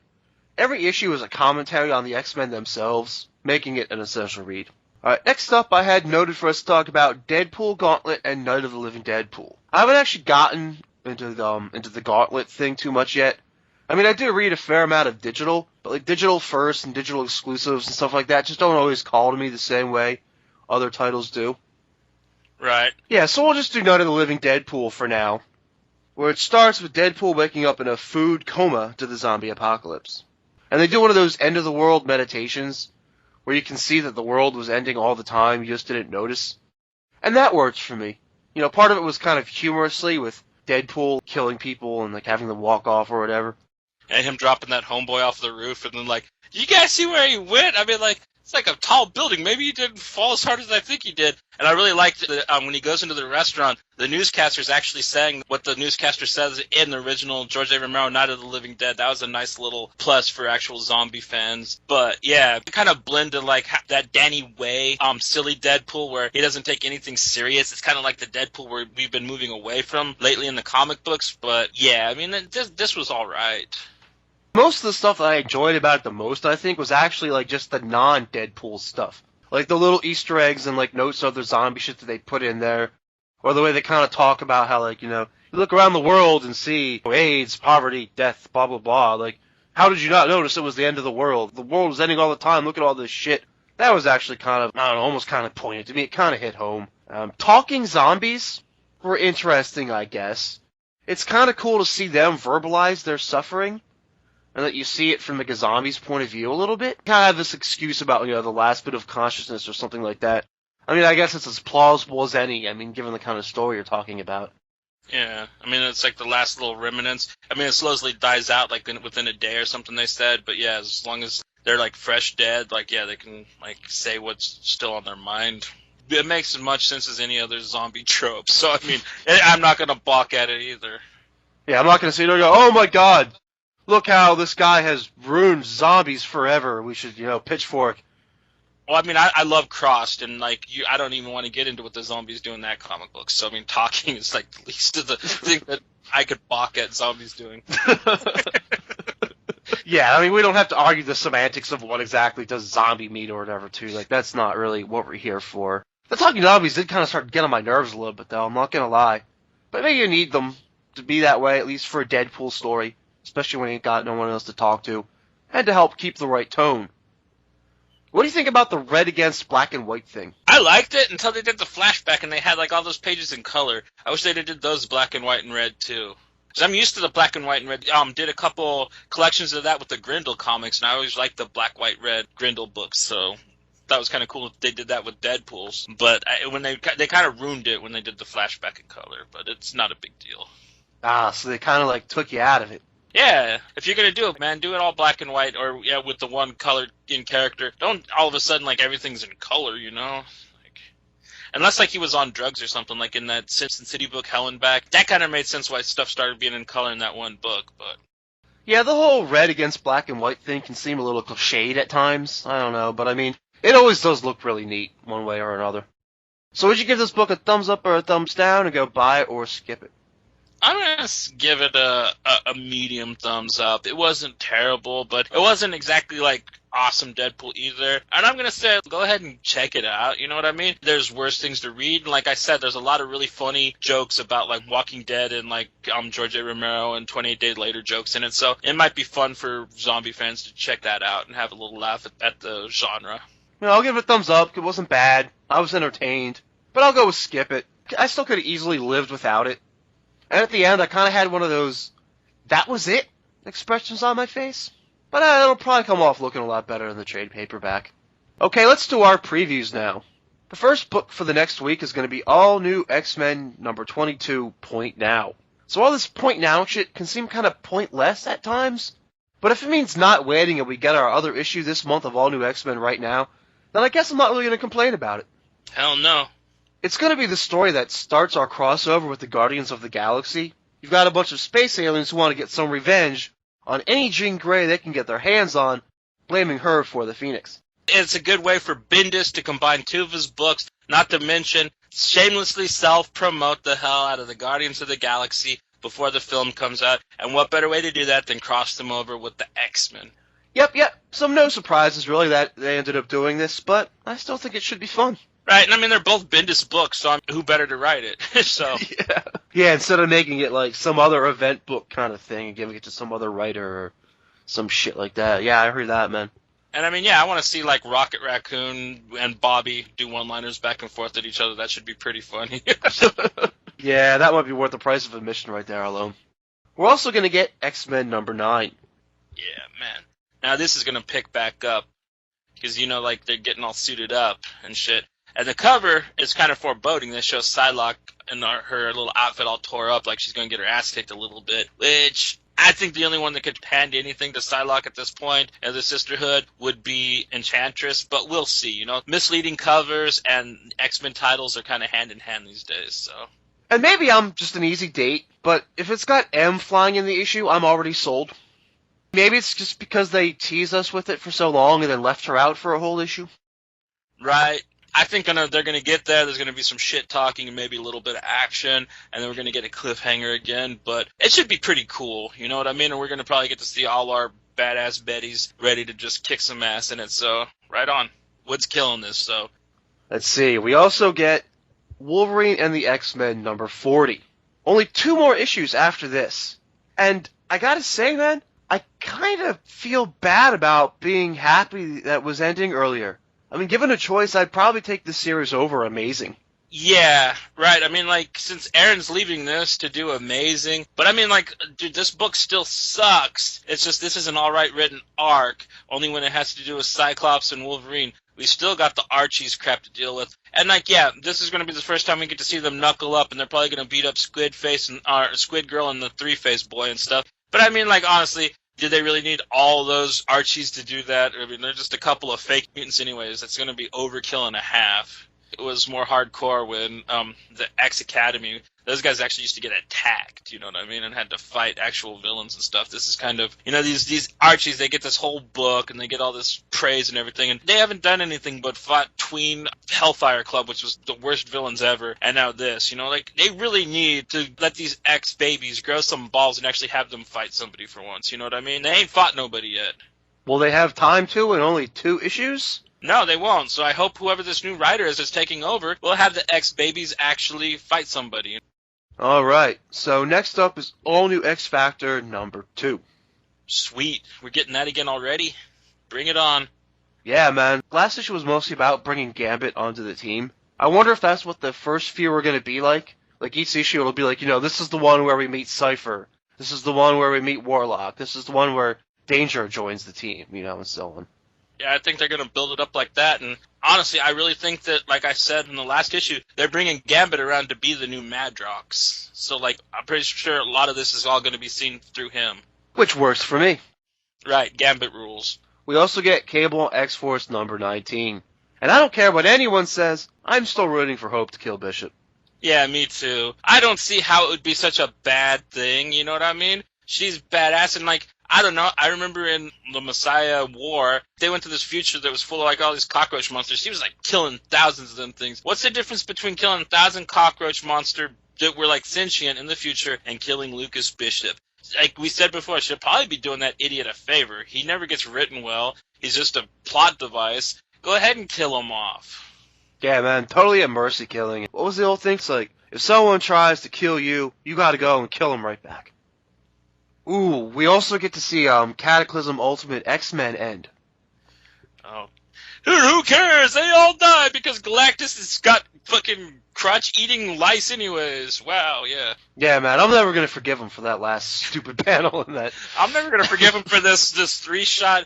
Every issue is a commentary on the X-Men themselves, making it an essential read. Alright, next up I had noted for us to talk about Deadpool, Gauntlet, and Night of the Living Deadpool. I haven't actually gotten into the Gauntlet thing too much yet. I mean, I do read a fair amount of digital, but like digital first and digital exclusives and stuff like that just don't always call to me the same way other titles do. Right. Yeah, so we'll just do Night of the Living Deadpool for now, where it starts with Deadpool waking up in a food coma to the zombie apocalypse. And they do one of those end-of-the-world meditations, where you can see that the world was ending all the time, you just didn't notice. And that works for me. You know, part of it was kind of humorously with Deadpool killing people and like having them walk off or whatever. And him dropping that homeboy off the roof, and then like, you guys see where he went? I mean, like, it's like a tall building. Maybe he didn't fall as hard as I think he did. And I really liked when he goes into the restaurant, the newscaster's actually saying what the newscaster says in the original George A. Romero Night of the Living Dead. That was a nice little plus for actual zombie fans. But yeah, it kind of blended like that Danny Way, silly Deadpool where he doesn't take anything serious. It's kind of like the Deadpool where we've been moving away from lately in the comic books. But yeah, I mean, this was all right. Most of the stuff that I enjoyed about it the most, I think, was actually like just the non-Deadpool stuff. Like the little Easter eggs and like notes of the zombie shit that they put in there. Or the way they kind of talk about how, like, you know, you look around the world and see AIDS, poverty, death, blah, blah, blah. Like, How did you not notice it was the end of the world? The world was ending all the time. Look at all this shit. That was actually kind of, I don't know, almost kind of poignant to me. It kind of hit home. Talking zombies were interesting, I guess. It's kind of cool to see them verbalize their suffering, and that you see it from like a zombie's point of view a little bit. Kind of have this excuse about, the last bit of consciousness or something like that. I mean, I guess it's as plausible as any, given the kind of story you're talking about. Yeah, I mean, it's like the last little remnants. I mean, it slowly dies out, like, within a day or something, they said. But, yeah, as long as they're, like, fresh dead, like, yeah, they can, like, say what's still on their mind. It makes as much sense as any other zombie trope. So, I mean, I'm not going to balk at it either. Yeah, I'm not going to sit there and go, oh, my God, look how this guy has ruined zombies forever. We should, pitchfork. Well, I mean, I love Crossed, and, like, I don't even want to get into what the zombies do in that comic book. So, I mean, talking is, like, the least of the thing that I could balk at zombies doing. Yeah, I mean, we don't have to argue the semantics of what exactly does zombie mean or whatever, too. Like, that's not really what we're here for. The talking zombies did kind of start to get on my nerves a little bit, though. I'm not going to lie. But maybe you need them to be that way, at least for a Deadpool story, especially when you ain't got no one else to talk to, and to help keep the right tone. What do you think about the red against black and white thing? I liked it until they did the flashback and they had like all those pages in color. I wish they did those black and white and red too. Because I'm used to the black and white and red. Did a couple collections of that with the Grindel comics, and I always liked the black, white, red Grindel books. So that was kind of cool if they did that with Deadpool's. But when they kind of ruined it when they did the flashback in color. But it's not a big deal. So they kind of like took you out of it. Yeah, if you're going to do it, man, do it all black and white or, yeah, with the one color in character. Don't all of a sudden, like, everything's in color, you know? Like, unless, like, he was on drugs or something, like in that Simpson City book, Hell and Back. That kind of made sense why stuff started being in color in that one book, but... Yeah, the whole red against black and white thing can seem a little cliched at times. I don't know, but I mean, it always does look really neat, one way or another. So would you give this book a thumbs up or a thumbs down and go buy it or skip it? I'm going to give it a medium thumbs up. It wasn't terrible, but it wasn't exactly, like, awesome Deadpool either. And I'm going to say, go ahead and check it out, you know what I mean? There's worse things to read. And like I said, there's a lot of really funny jokes about, like, Walking Dead and, like, George A. Romero and 28 Days Later jokes in it. So it might be fun for zombie fans to check that out and have a little laugh at the genre. I'll give it a thumbs up. It wasn't bad. I was entertained. But I'll go with skip it. I still could have easily lived without it. And at the end, I kind of had one of those, that was it, expressions on my face. But it'll probably come off looking a lot better in the trade paperback. Okay, let's do our previews now. The first book for the next week is going to be All New X-Men number 22, Point Now. So all this Point Now shit can seem kind of pointless at times. But if it means not waiting and we get our other issue this month of All New X-Men right now, then I guess I'm not really going to complain about it. Hell no. It's going to be the story that starts our crossover with the Guardians of the Galaxy. You've got a bunch of space aliens who want to get some revenge on any Jean Grey they can get their hands on, blaming her for the Phoenix. It's a good way for Bendis to combine two of his books, not to mention shamelessly self-promote the hell out of the Guardians of the Galaxy before the film comes out. And what better way to do that than cross them over with the X-Men? Yep. Some no surprises, really, that they ended up doing this, but I still think it should be fun. Right, and I mean, they're both Bendis books, so who better to write it? So Yeah, instead of making it like some other event book kind of thing and giving it to some other writer or some shit like that. Yeah, I heard that, man. And I mean, yeah, I want to see like Rocket Raccoon and Bobby do one-liners back and forth at each other. That should be pretty funny. Yeah, that might be worth the price of admission right there alone. We're also going to get X-Men number 9. Yeah, man. Now this is going to pick back up because, you know, like they're getting all suited up and shit. And the cover is kind of foreboding. They show Psylocke and her little outfit all tore up, like she's going to get her ass kicked a little bit, which I think the only one that could hand anything to Psylocke at this point as the Sisterhood would be Enchantress, but we'll see, you know. Misleading covers and X-Men titles are kind of hand in hand these days, so. And maybe I'm just an easy date, but if it's got M flying in the issue, I'm already sold. Maybe it's just because they tease us with it for so long and then left her out for a whole issue. Right. I think they're going to get there. There's going to be some shit talking and maybe a little bit of action, and then we're going to get a cliffhanger again. But it should be pretty cool, you know what I mean? And we're going to probably get to see all our badass Bettys ready to just kick some ass in it. So, right on. Wood's killing this, so. Let's see. We also get Wolverine and the X-Men number 40. Only 2 more issues after this. And I gotta say, man, I kind of feel bad about being happy that was ending earlier. I mean, given a choice, I'd probably take this series over Amazing. Yeah, right. I mean, like, since Aaron's leaving this to do Amazing, but I mean, like, dude, this book still sucks. It's just this is an alright written arc, only when it has to do with Cyclops and Wolverine. We still got the Archies crap to deal with. And, like, yeah, this is going to be the first time we get to see them knuckle up, and they're probably going to beat up Squid Girl and the Three-Face Boy and stuff. But, I mean, like, honestly, did they really need all those Archies to do that? I mean, they're just a couple of fake mutants anyways. That's going to be overkill and a half. It was more hardcore when the X Academy, those guys actually used to get attacked, you know what I mean, and had to fight actual villains and stuff. This is kind of, you know, these Archies, they get this whole book and they get all this praise and everything, and they haven't done anything but fought Tween Hellfire Club, which was the worst villains ever, and now this, you know, like, they really need to let these X babies grow some balls and actually have them fight somebody for once, you know what I mean? They ain't fought nobody yet. Will they have time to in only 2 issues? No, they won't. So I hope whoever this new writer is that's taking over will have the X-Babies actually fight somebody. Alright, so next up is All New X-Factor number 2. Sweet. We're getting that again already? Bring it on. Yeah, man. Last issue was mostly about bringing Gambit onto the team. I wonder if that's what the first few are going to be like. Like, each issue it'll be like, you know, this is the one where we meet Cypher. This is the one where we meet Warlock. This is the one where Danger joins the team, you know, and so on. Yeah, I think they're going to build it up like that, and honestly, I really think that, like I said in the last issue, they're bringing Gambit around to be the new Madrox. So, like, I'm pretty sure a lot of this is all going to be seen through him. Which works for me. Right, Gambit rules. We also get Cable X-Force number 19. And I don't care what anyone says, I'm still rooting for Hope to kill Bishop. Yeah, me too. I don't see how it would be such a bad thing, you know what I mean? She's badass, and, like, I don't know, I remember in the Messiah War, they went to this future that was full of, like, all these cockroach monsters. She was, like, killing thousands of them things. What's the difference between killing 1,000 cockroach monsters that were, like, sentient in the future and killing Lucas Bishop? Like we said before, she'll probably be doing that idiot a favor. He never gets written well. He's just a plot device. Go ahead and kill him off. Yeah, man, totally a mercy killing. What was the old thing? It's like, if someone tries to kill you, you gotta go and kill them right back. Ooh, we also get to see Cataclysm Ultimate X-Men end. Oh. Who cares? They all die because Galactus has got fucking crotch-eating lice anyways. Wow, yeah. Yeah, man, I'm never gonna forgive him for that last stupid panel in that. I'm never gonna forgive him for this 3-shot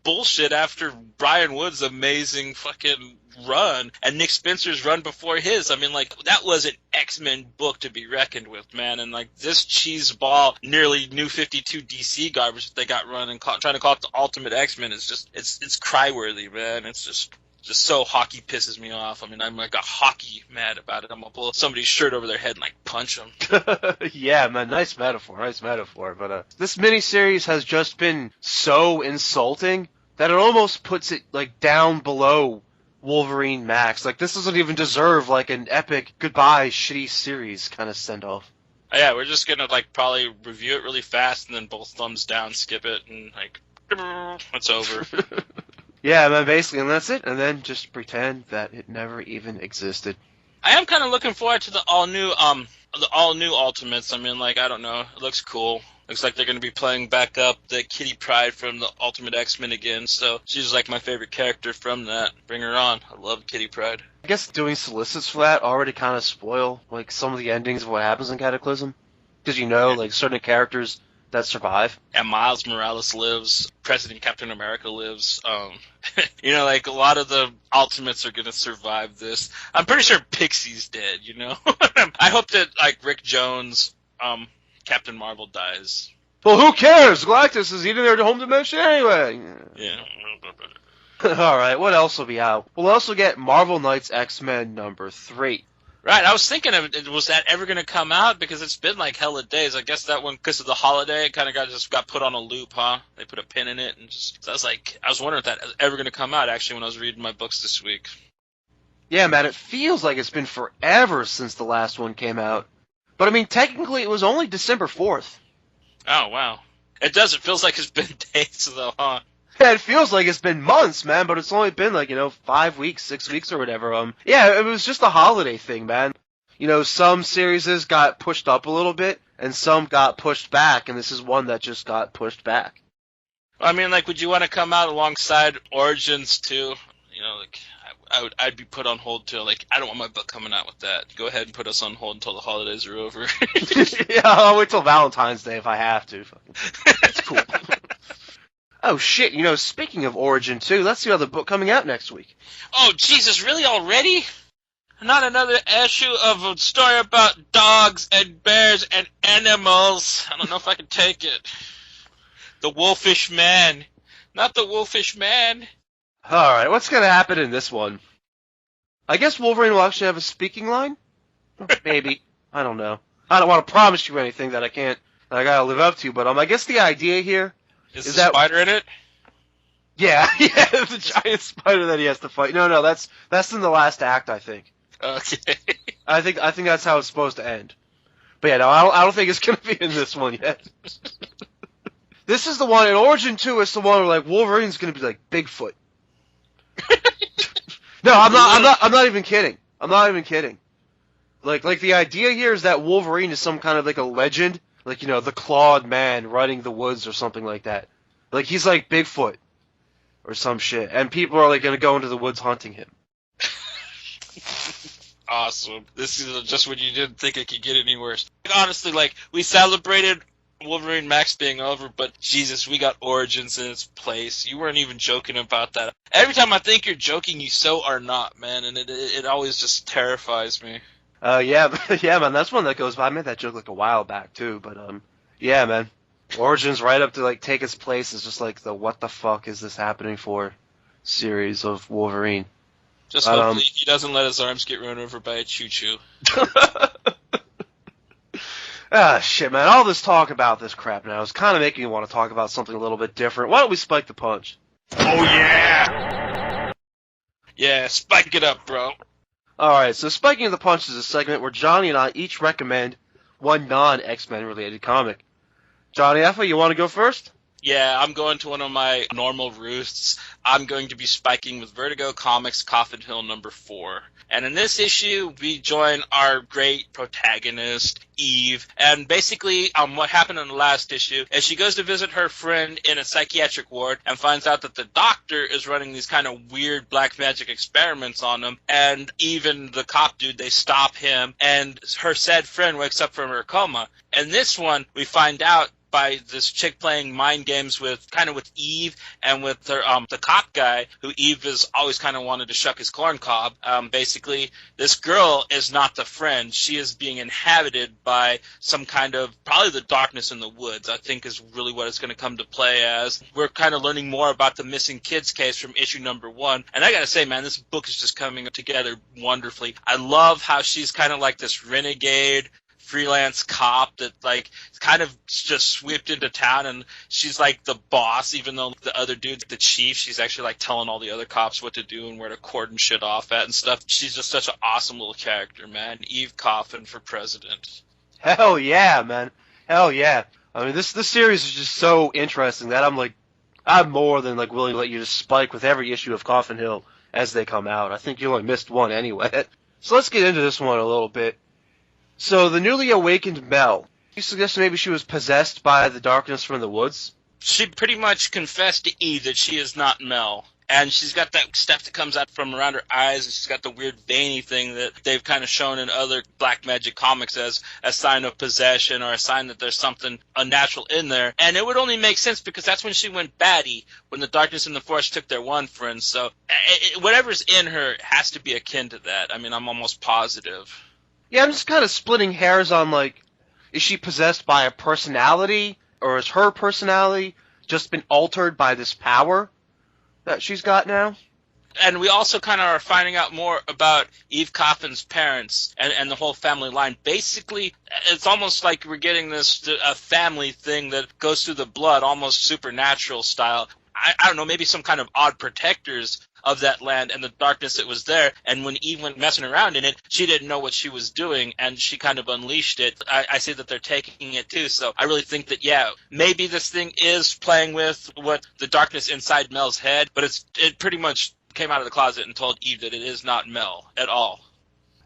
bullshit after Brian Wood's amazing fucking run and Nick Spencer's run before his. I mean, like, that was an X-Men book to be reckoned with, man. And, like, this cheeseball, nearly New 52 DC garbage that they got running, trying to call it the Ultimate X-Men is just, it's cry-worthy, man. It's just so hockey pisses me off. I mean, I'm like a hockey mad about it. I'm gonna pull somebody's shirt over their head and, like, punch them. Yeah, man, nice metaphor. But this miniseries has just been so insulting that it almost puts it, like, down below Wolverine Max. Like, this doesn't even deserve, like, an epic goodbye shitty series kind of send-off. Yeah, we're just gonna, like, probably review it really fast and then both thumbs down, skip it, and, like, it's over. Yeah, man, basically, and that's it. And then just pretend that it never even existed. I am kind of looking forward to the all-new Ultimates. I mean, like, I don't know. It looks cool. Looks like they're going to be playing back up the Kitty Pryde from the Ultimate X-Men again, so she's like my favorite character from that. Bring her on. I love Kitty Pryde. I guess doing solicits for that already kind of spoil, like, some of the endings of what happens in Cataclysm. Because you know, like, certain characters that survive. And Miles Morales lives. President Captain America lives. You know, like, a lot of the Ultimates are going to survive this. I'm pretty sure Pixie's dead, you know? I hope that, like, Rick Jones, Captain Marvel dies. Well, who cares? Galactus is eating their home dimension anyway. Yeah. Alright, what else will be out? We'll also get Marvel Knights X-Men number 3. Right, I was thinking of it, was that ever going to come out? Because it's been like hella days. I guess that one, because of the holiday, it kind of just got put on a loop, huh? They put a pin in it, and just, so I was wondering if that was ever going to come out, actually, when I was reading my books this week. Yeah, man, it feels like it's been forever since the last one came out. But, I mean, technically, it was only December 4th. Oh, wow. It does. It feels like it's been days, though, huh? Yeah, it feels like it's been months, man, but it's only been, like, 5 weeks, 6 weeks or whatever. Yeah, it was just a holiday thing, man. You know, some series got pushed up a little bit, and some got pushed back, and this is one that just got pushed back. I mean, like, would you want to come out alongside Origins too? You know, like, I'd be put on hold too. Like, I don't want my book coming out with that. Go ahead and put us on hold until the holidays are over. Yeah, I'll wait till Valentine's Day if I have to. It's cool. Oh shit! You know, speaking of Origin too, that's the other book coming out next week. Oh Jesus! Really already? Not another issue of a story about dogs and bears and animals. I don't know if I can take it. The Wolfish Man. Not the Wolfish Man. Alright, what's gonna happen in this one? I guess Wolverine will actually have a speaking line? Maybe. I don't know. I don't want to promise you anything that I gotta live up to, but I guess the idea here is that spider in it? Yeah, the giant spider that he has to fight. No, that's in the last act, I think. Okay. I think that's how it's supposed to end. But yeah, no, I don't think it's gonna be in this one yet. This is the one in Origin 2. It's the one where like Wolverine's gonna be like Bigfoot. No, I'm not even kidding. I'm not even kidding. Like the idea here is that Wolverine is some kind of like a legend, like, you know, the clawed man running the woods or something like that. Like he's like Bigfoot or some shit, and people are like gonna go into the woods hunting him. Awesome. This is just when you didn't think it could get any worse. Honestly, like, we celebrated Wolverine Max being over, but Jesus, we got Origins in its place. You weren't even joking about that. Every time I think you're joking, you so are not, man, and it always just terrifies me. Yeah, man, that's one that goes by. I made that joke like a while back too, but yeah, man, Origins right up to like take its place is just like the what the fuck is this happening for series of Wolverine. Just hopefully he doesn't let his arms get run over by a choo-choo. Ah, shit, man. All this talk about this crap now is kind of making me want to talk about something a little bit different. Why don't we spike the punch? Oh, yeah! Yeah, spike it up, bro. Alright, so Spiking the Punch is a segment where Johnny and I each recommend one non-X-Men related comic. Johnny Effa, you want to go first? Yeah, I'm going to one of my normal roosts. I'm going to be spiking with Vertigo Comics Coffin Hill number 4. And in this issue, we join our great protagonist, Eve. And basically, what happened in the last issue is she goes to visit her friend in a psychiatric ward and finds out that the doctor is running these kind of weird black magic experiments on him. And even the cop dude, they stop him. And her said friend wakes up from her coma. And this one, we find out by this chick playing mind games with Eve and with her, the cop guy, who Eve has always kind of wanted to shuck his corn cob. Basically, this girl is not the friend. She is being inhabited by some kind of, probably the darkness in the woods, I think is really what it's going to come to play as. We're kind of learning more about the missing kids case from issue number 1. And I got to say, man, this book is just coming together wonderfully. I love how she's kind of like this renegade freelance cop that like kind of just swooped into town, and she's like the boss, even though the other dude's the chief. She's actually like telling all the other cops what to do and where to cordon shit off at and stuff. She's just such an awesome little character, man. Eve Coffin for president. Hell yeah, man. Hell yeah. I mean, this series is just so interesting that I'm more than like willing to let you just spike with every issue of Coffin Hill as they come out. I think you only missed one anyway. So let's get into this one a little bit. So, the newly awakened Mel, you suggest maybe she was possessed by the darkness from the woods? She pretty much confessed to Eve that she is not Mel. And she's got that stuff that comes out from around her eyes, and she's got the weird veiny thing that they've kind of shown in other black magic comics as a sign of possession or a sign that there's something unnatural in there. And it would only make sense because that's when she went batty, when the darkness and the force took their one friend. So, whatever's in her has to be akin to that. I mean, I'm almost positive. Yeah, I'm just kind of splitting hairs on, like, is she possessed by a personality, or is her personality just been altered by this power that she's got now? And we also kind of are finding out more about Eve Coffin's parents and the whole family line. Basically, it's almost like we're getting a family thing that goes through the blood, almost supernatural style. I don't know, maybe some kind of odd protectors of that land and the darkness that was there. And when Eve went messing around in it, she didn't know what she was doing, and she kind of unleashed it. I see that they're taking it too, so I really think that, yeah, maybe this thing is playing with what the darkness inside Mel's head, but it pretty much came out of the closet and told Eve that it is not Mel at all.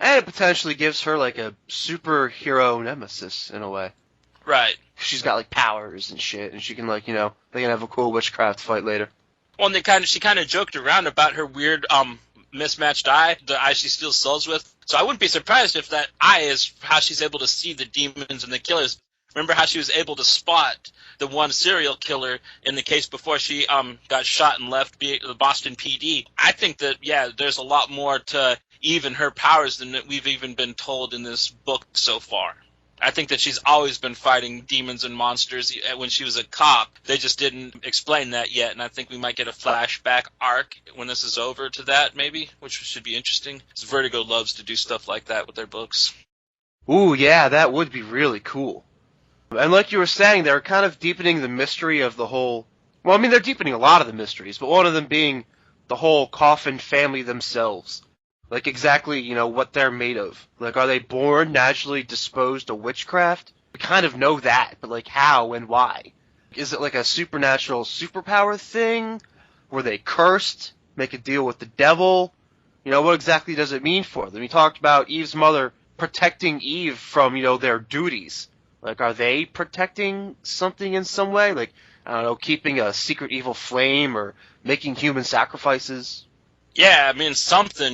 And it potentially gives her like a superhero nemesis in a way. Right. She's got like powers and shit, and she can like, they can have a cool witchcraft fight later. Well, and she kind of joked around about her weird mismatched eye, the eye she steals souls with. So I wouldn't be surprised if that eye is how she's able to see the demons and the killers. Remember how she was able to spot the one serial killer in the case before she got shot and left the Boston PD? I think that, yeah, there's a lot more to even her powers than we've even been told in this book so far. I think that she's always been fighting demons and monsters when she was a cop. They just didn't explain that yet, and I think we might get a flashback arc when this is over to that, maybe, which should be interesting. Because Vertigo loves to do stuff like that with their books. Ooh, yeah, that would be really cool. And like you were saying, they're kind of deepening the mystery of the whole... Well, I mean, they're deepening a lot of the mysteries, but one of them being the whole Coffin family themselves. Like, exactly, what they're made of. Like, are they born naturally disposed to witchcraft? We kind of know that, but, like, how and why? Is it like a supernatural superpower thing? Were they cursed? Make a deal with the devil? What exactly does it mean for them? We talked about Eve's mother protecting Eve from, their duties. Like, are they protecting something in some way? Like, I don't know, keeping a secret evil flame or making human sacrifices? Yeah, I mean, something,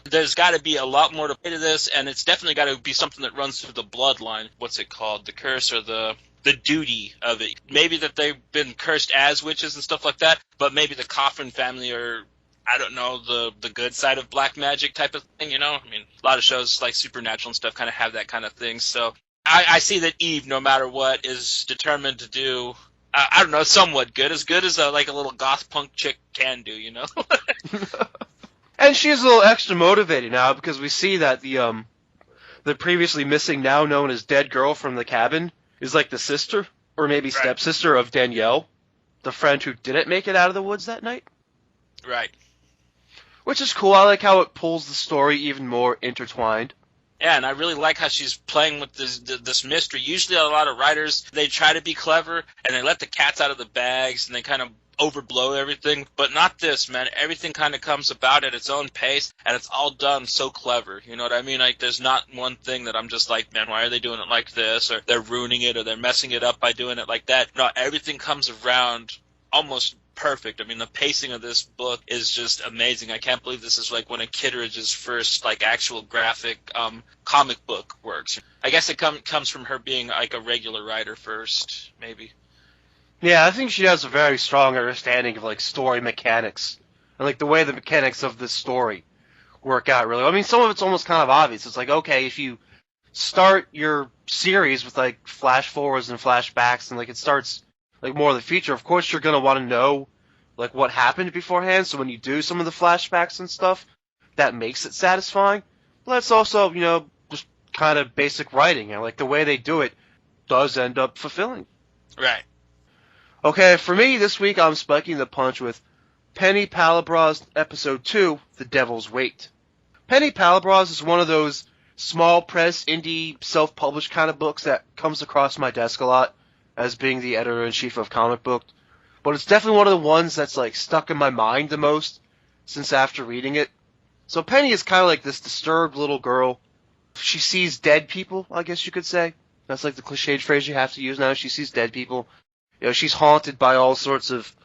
There's got to be a lot more to play to this, and it's definitely got to be something that runs through the bloodline. What's it called? The curse or the duty of it. Maybe that they've been cursed as witches and stuff like that, but maybe the Coffin family are, I don't know, the good side of black magic type of thing, I mean, a lot of shows like Supernatural and stuff kind of have that kind of thing, so I see that Eve, no matter what, is determined to do... I don't know, somewhat good as a little goth punk chick can do, And she's a little extra motivated now because we see that the previously missing, now known as dead girl from the cabin is like the sister, or maybe stepsister of Danielle, the friend who didn't make it out of the woods that night. Right. Which is cool. I like how it pulls the story even more intertwined. Yeah, and I really like how she's playing with this mystery. Usually a lot of writers, they try to be clever, and they let the cats out of the bags, and they kind of overblow everything. But not this, man. Everything kind of comes about at its own pace, and it's all done so clever. You know what I mean? Like, there's not one thing that I'm just like, man, why are they doing it like this? Or they're ruining it, or they're messing it up by doing it like that. No, everything comes around almost perfect. I mean, the pacing of this book is just amazing. I can't believe this is like one of Kitteridge's first like actual graphic comic book works. I guess it comes from her being like a regular writer first, maybe. Yeah, I think she has a very strong understanding of like story mechanics and like the way the mechanics of this story work out really. I mean, some of it's almost kind of obvious. It's like, okay, if you start your series with like flash forwards and flashbacks and like it starts like more of the feature, of course you're gonna want to know like what happened beforehand, so when you do some of the flashbacks and stuff, that makes it satisfying. But that's also, just kind of basic writing, and like the way they do it does end up fulfilling. Right. Okay, for me this week I'm spiking the punch with Penny Palabras episode 2, The Devil's Weight. Penny Palabras is one of those small press, indie, self-published kind of books that comes across my desk a lot as being the editor-in-chief of Comic Book, but it's definitely one of the ones that's like stuck in my mind the most since after reading it. So Penny is kind of like this disturbed little girl. She sees dead people, I guess you could say. That's like the cliched phrase you have to use now. She sees dead people. She's haunted by all sorts of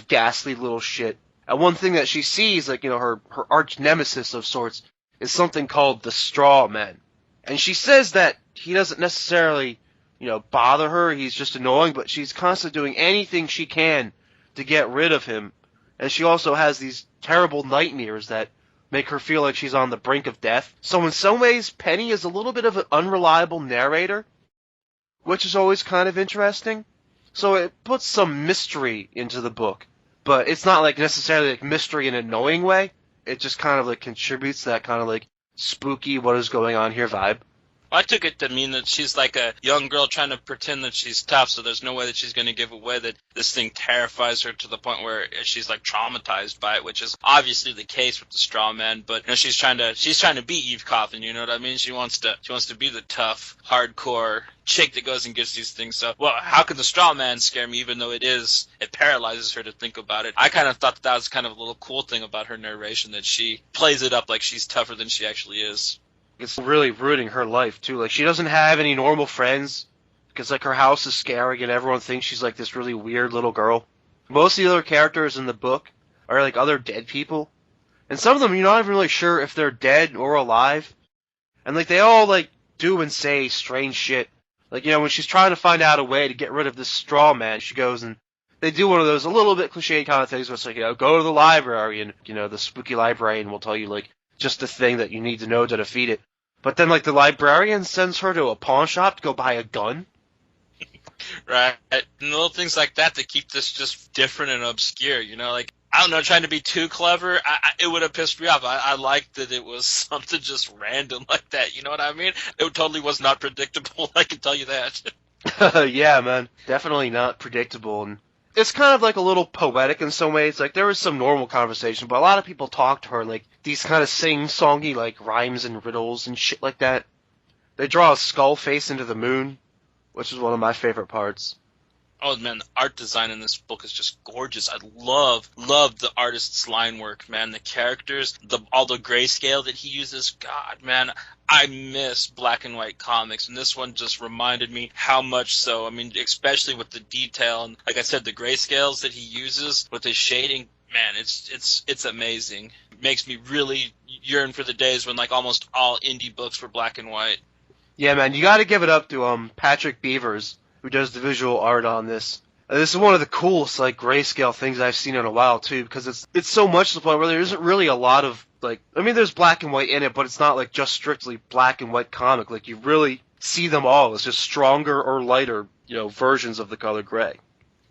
ghastly little shit. And one thing that she sees, like, her arch nemesis of sorts, is something called the Straw Man. And she says that he doesn't necessarily bother her, he's just annoying, but she's constantly doing anything she can to get rid of him. And she also has these terrible nightmares that make her feel like she's on the brink of death. So in some ways, Penny is a little bit of an unreliable narrator, which is always kind of interesting. So it puts some mystery into the book, but it's not like necessarily like mystery in an annoying way. It just kind of like contributes to that kind of like spooky, what is going on here vibe. I took it to mean that she's like a young girl trying to pretend that she's tough, so there's no way that she's going to give away that this thing terrifies her to the point where she's like traumatized by it, which is obviously the case with the Straw Man. But she's trying to be Eve Coffin. You know what I mean? She wants to be the tough, hardcore chick that goes and gets these things. So, well, how can the Straw Man scare me? Even though it paralyzes her to think about it. I kind of thought that was kind of a little cool thing about her narration, that she plays it up like she's tougher than she actually is. It's really ruining her life, too. Like, she doesn't have any normal friends, because, like, her house is scary, and everyone thinks she's, like, this really weird little girl. Most of the other characters in the book are, like, other dead people. And some of them, you're not even really sure if they're dead or alive. And, like, they all, like, do and say strange shit. Like, you know, when she's trying to find out a way to get rid of this straw man, she goes and they do one of those a little bit cliche kind of things where it's like, you know, go to the library and, you know, the spooky librarian will tell you, like, just the thing that you need to know to defeat it. But then, like, the librarian sends her to a pawn shop to go buy a gun. Right. And little things like that keep this just different and obscure, you know, like, I don't know, trying to be too clever, it would have pissed me off. I liked that it was something just random like that, you know what I mean? It totally was not predictable, I can tell you that. Yeah, man. Definitely not predictable. And it's kind of like a little poetic in some ways. Like, there was some normal conversation, but a lot of people talk to her like these kind of sing-songy, like, rhymes and riddles and shit like that. They draw a skull face into the moon, which is one of my favorite parts. Oh man, the art design in this book is just gorgeous. I love the artist's line work, man. The characters, all the grayscale that he uses. God, man, I miss black and white comics, and this one just reminded me how much so. I mean, especially with the detail and, like I said, the grayscales that he uses with his shading. Man, it's amazing. It makes me really yearn for the days when, like, almost all indie books were black and white. Yeah, man, you got to give it up to Patrick Beavers, who does the visual art on this. This is one of the coolest, like, grayscale things I've seen in a while, too, because it's so much to the point where there isn't really a lot of, like, I mean, there's black and white in it, but it's not, like, just strictly black and white comic. Like, you really see them all. It's just stronger or lighter, you know, versions of the color gray.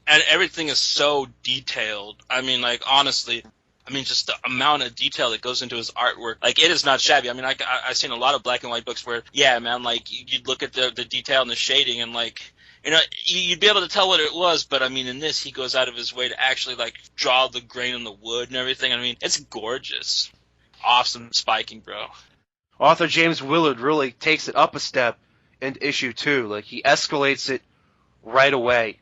And everything is so detailed. I mean, like, honestly, just the amount of detail that goes into his artwork, like, it is not shabby. I mean, I've seen a lot of black and white books where, yeah, man, like, you'd look at the detail and the shading and, like, you know, you'd be able to tell what it was, but, I mean, in this, he goes out of his way to actually, like, draw the grain in the wood and everything. I mean, it's gorgeous. Awesome spiking, bro. Author James Willard really takes it up a step in issue 2. Like, he escalates it right away.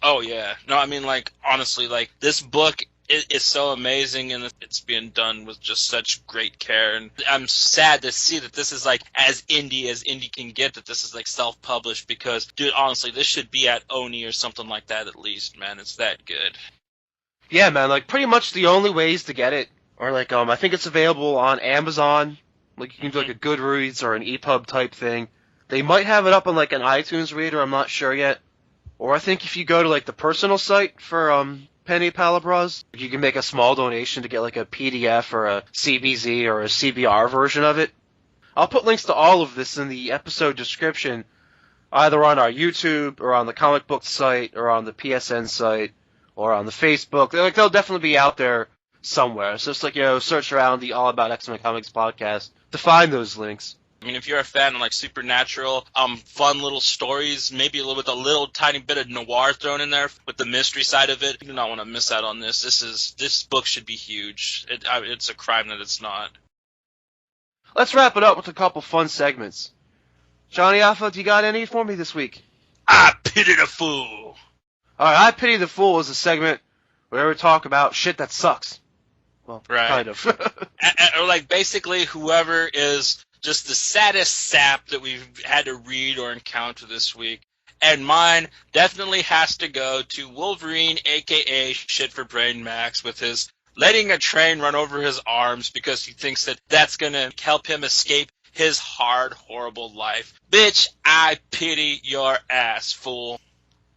Oh, yeah. No, I mean, like, honestly, like, this book is so amazing, and it's being done with just such great care. And I'm sad to see that this is, like, as indie can get, that this is, like, self-published, because, dude, honestly, this should be at Oni or something like that at least, man. It's that good. Yeah, man, like, pretty much the only ways to get it are, like, I think it's available on Amazon. Like, you can do, like, a Goodreads or an EPUB type thing. They might have it up on, like, an iTunes reader, I'm not sure yet. Or I think if you go to, like, the personal site for, Penny Palabras, you can make a small donation to get, like, a PDF or a CBZ or a CBR version of it. I'll put links to all of this in the episode description, either on our YouTube or on the comic book site or on the PSN site or on the Facebook. They'll definitely be out there somewhere. So just, like, you know, search around the All About X-Men Comics podcast to find those links. I mean, if you're a fan of, like, supernatural, fun little stories, maybe with a little tiny bit of noir thrown in there with the mystery side of it, you do not want to miss out on this. This book should be huge. It's a crime that it's not. Let's wrap it up with a couple fun segments. Johnny Alpha, do you got any for me this week? I pity the fool. Alright, I Pity the Fool is a segment where we talk about shit that sucks. Well, right. Kind of. Or, like, basically whoever is just the saddest sap that we've had to read or encounter this week. And mine definitely has to go to Wolverine, a.k.a. Shit for Brain Max, with his letting a train run over his arms because he thinks that that's going to help him escape his hard, horrible life. Bitch, I pity your ass, fool.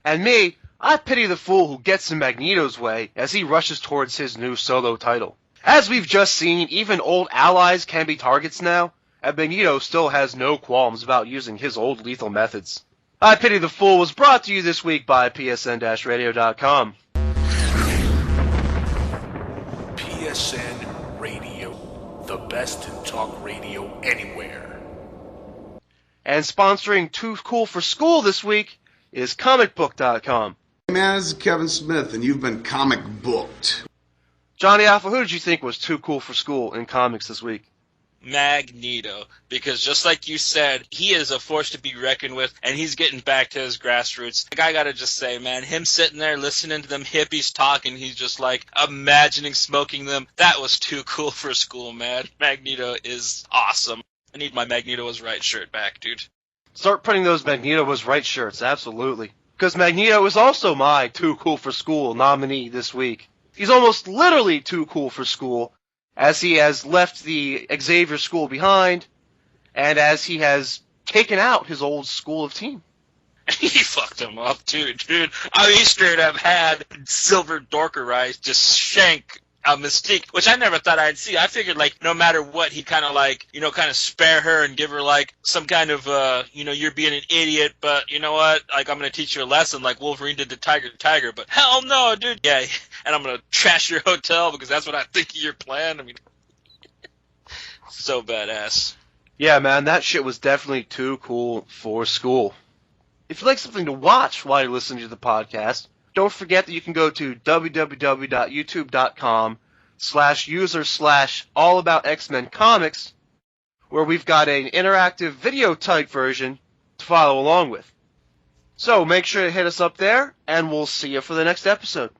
And me, I pity the fool who gets in Magneto's way as he rushes towards his new solo title. As we've just seen, even old allies can be targets now, and Magneto still has no qualms about using his old lethal methods. I Pity the Fool was brought to you this week by PSN-radio.com. PSN Radio, the best in talk radio anywhere. And sponsoring Too Cool for School this week is comicbook.com. Hey man, this is Kevin Smith, and you've been comic booked. Johnny Alpha, who did you think was too cool for school in comics this week? Magneto, because just like you said, he is a force to be reckoned with, and he's getting back to his grassroots. Like, I gotta just say, man, him sitting there listening to them hippies talk, and he's just like imagining smoking them, that was too cool for school, man. Magneto is awesome. I need my Magneto was right shirt back, dude. Start printing those Magneto was right shirts, absolutely. Because Magneto is also my Too Cool for School nominee this week. He's almost literally too cool for school, as he has left the Xavier School behind, and as he has taken out his old school of team. He fucked him up too, dude. I mean, he straight up had Silver Dorker Eyes just shank Mystique, which I never thought I'd see. I figured, like, no matter what, he'd kind of, like, you know, kind of spare her and give her, like, some kind of, you know, you're being an idiot, but you know what? Like, I'm going to teach you a lesson like Wolverine did to Tiger. But hell no, dude. Yeah, and I'm going to trash your hotel because that's what I think of your plan. I mean, so badass. Yeah, man, that shit was definitely too cool for school. If you'd like something to watch while you're listening to the podcast, don't forget that you can go to www.youtube.com/user/allaboutxmencomics, where we've got an interactive video type version to follow along with. So make sure to hit us up there, and we'll see you for the next episode.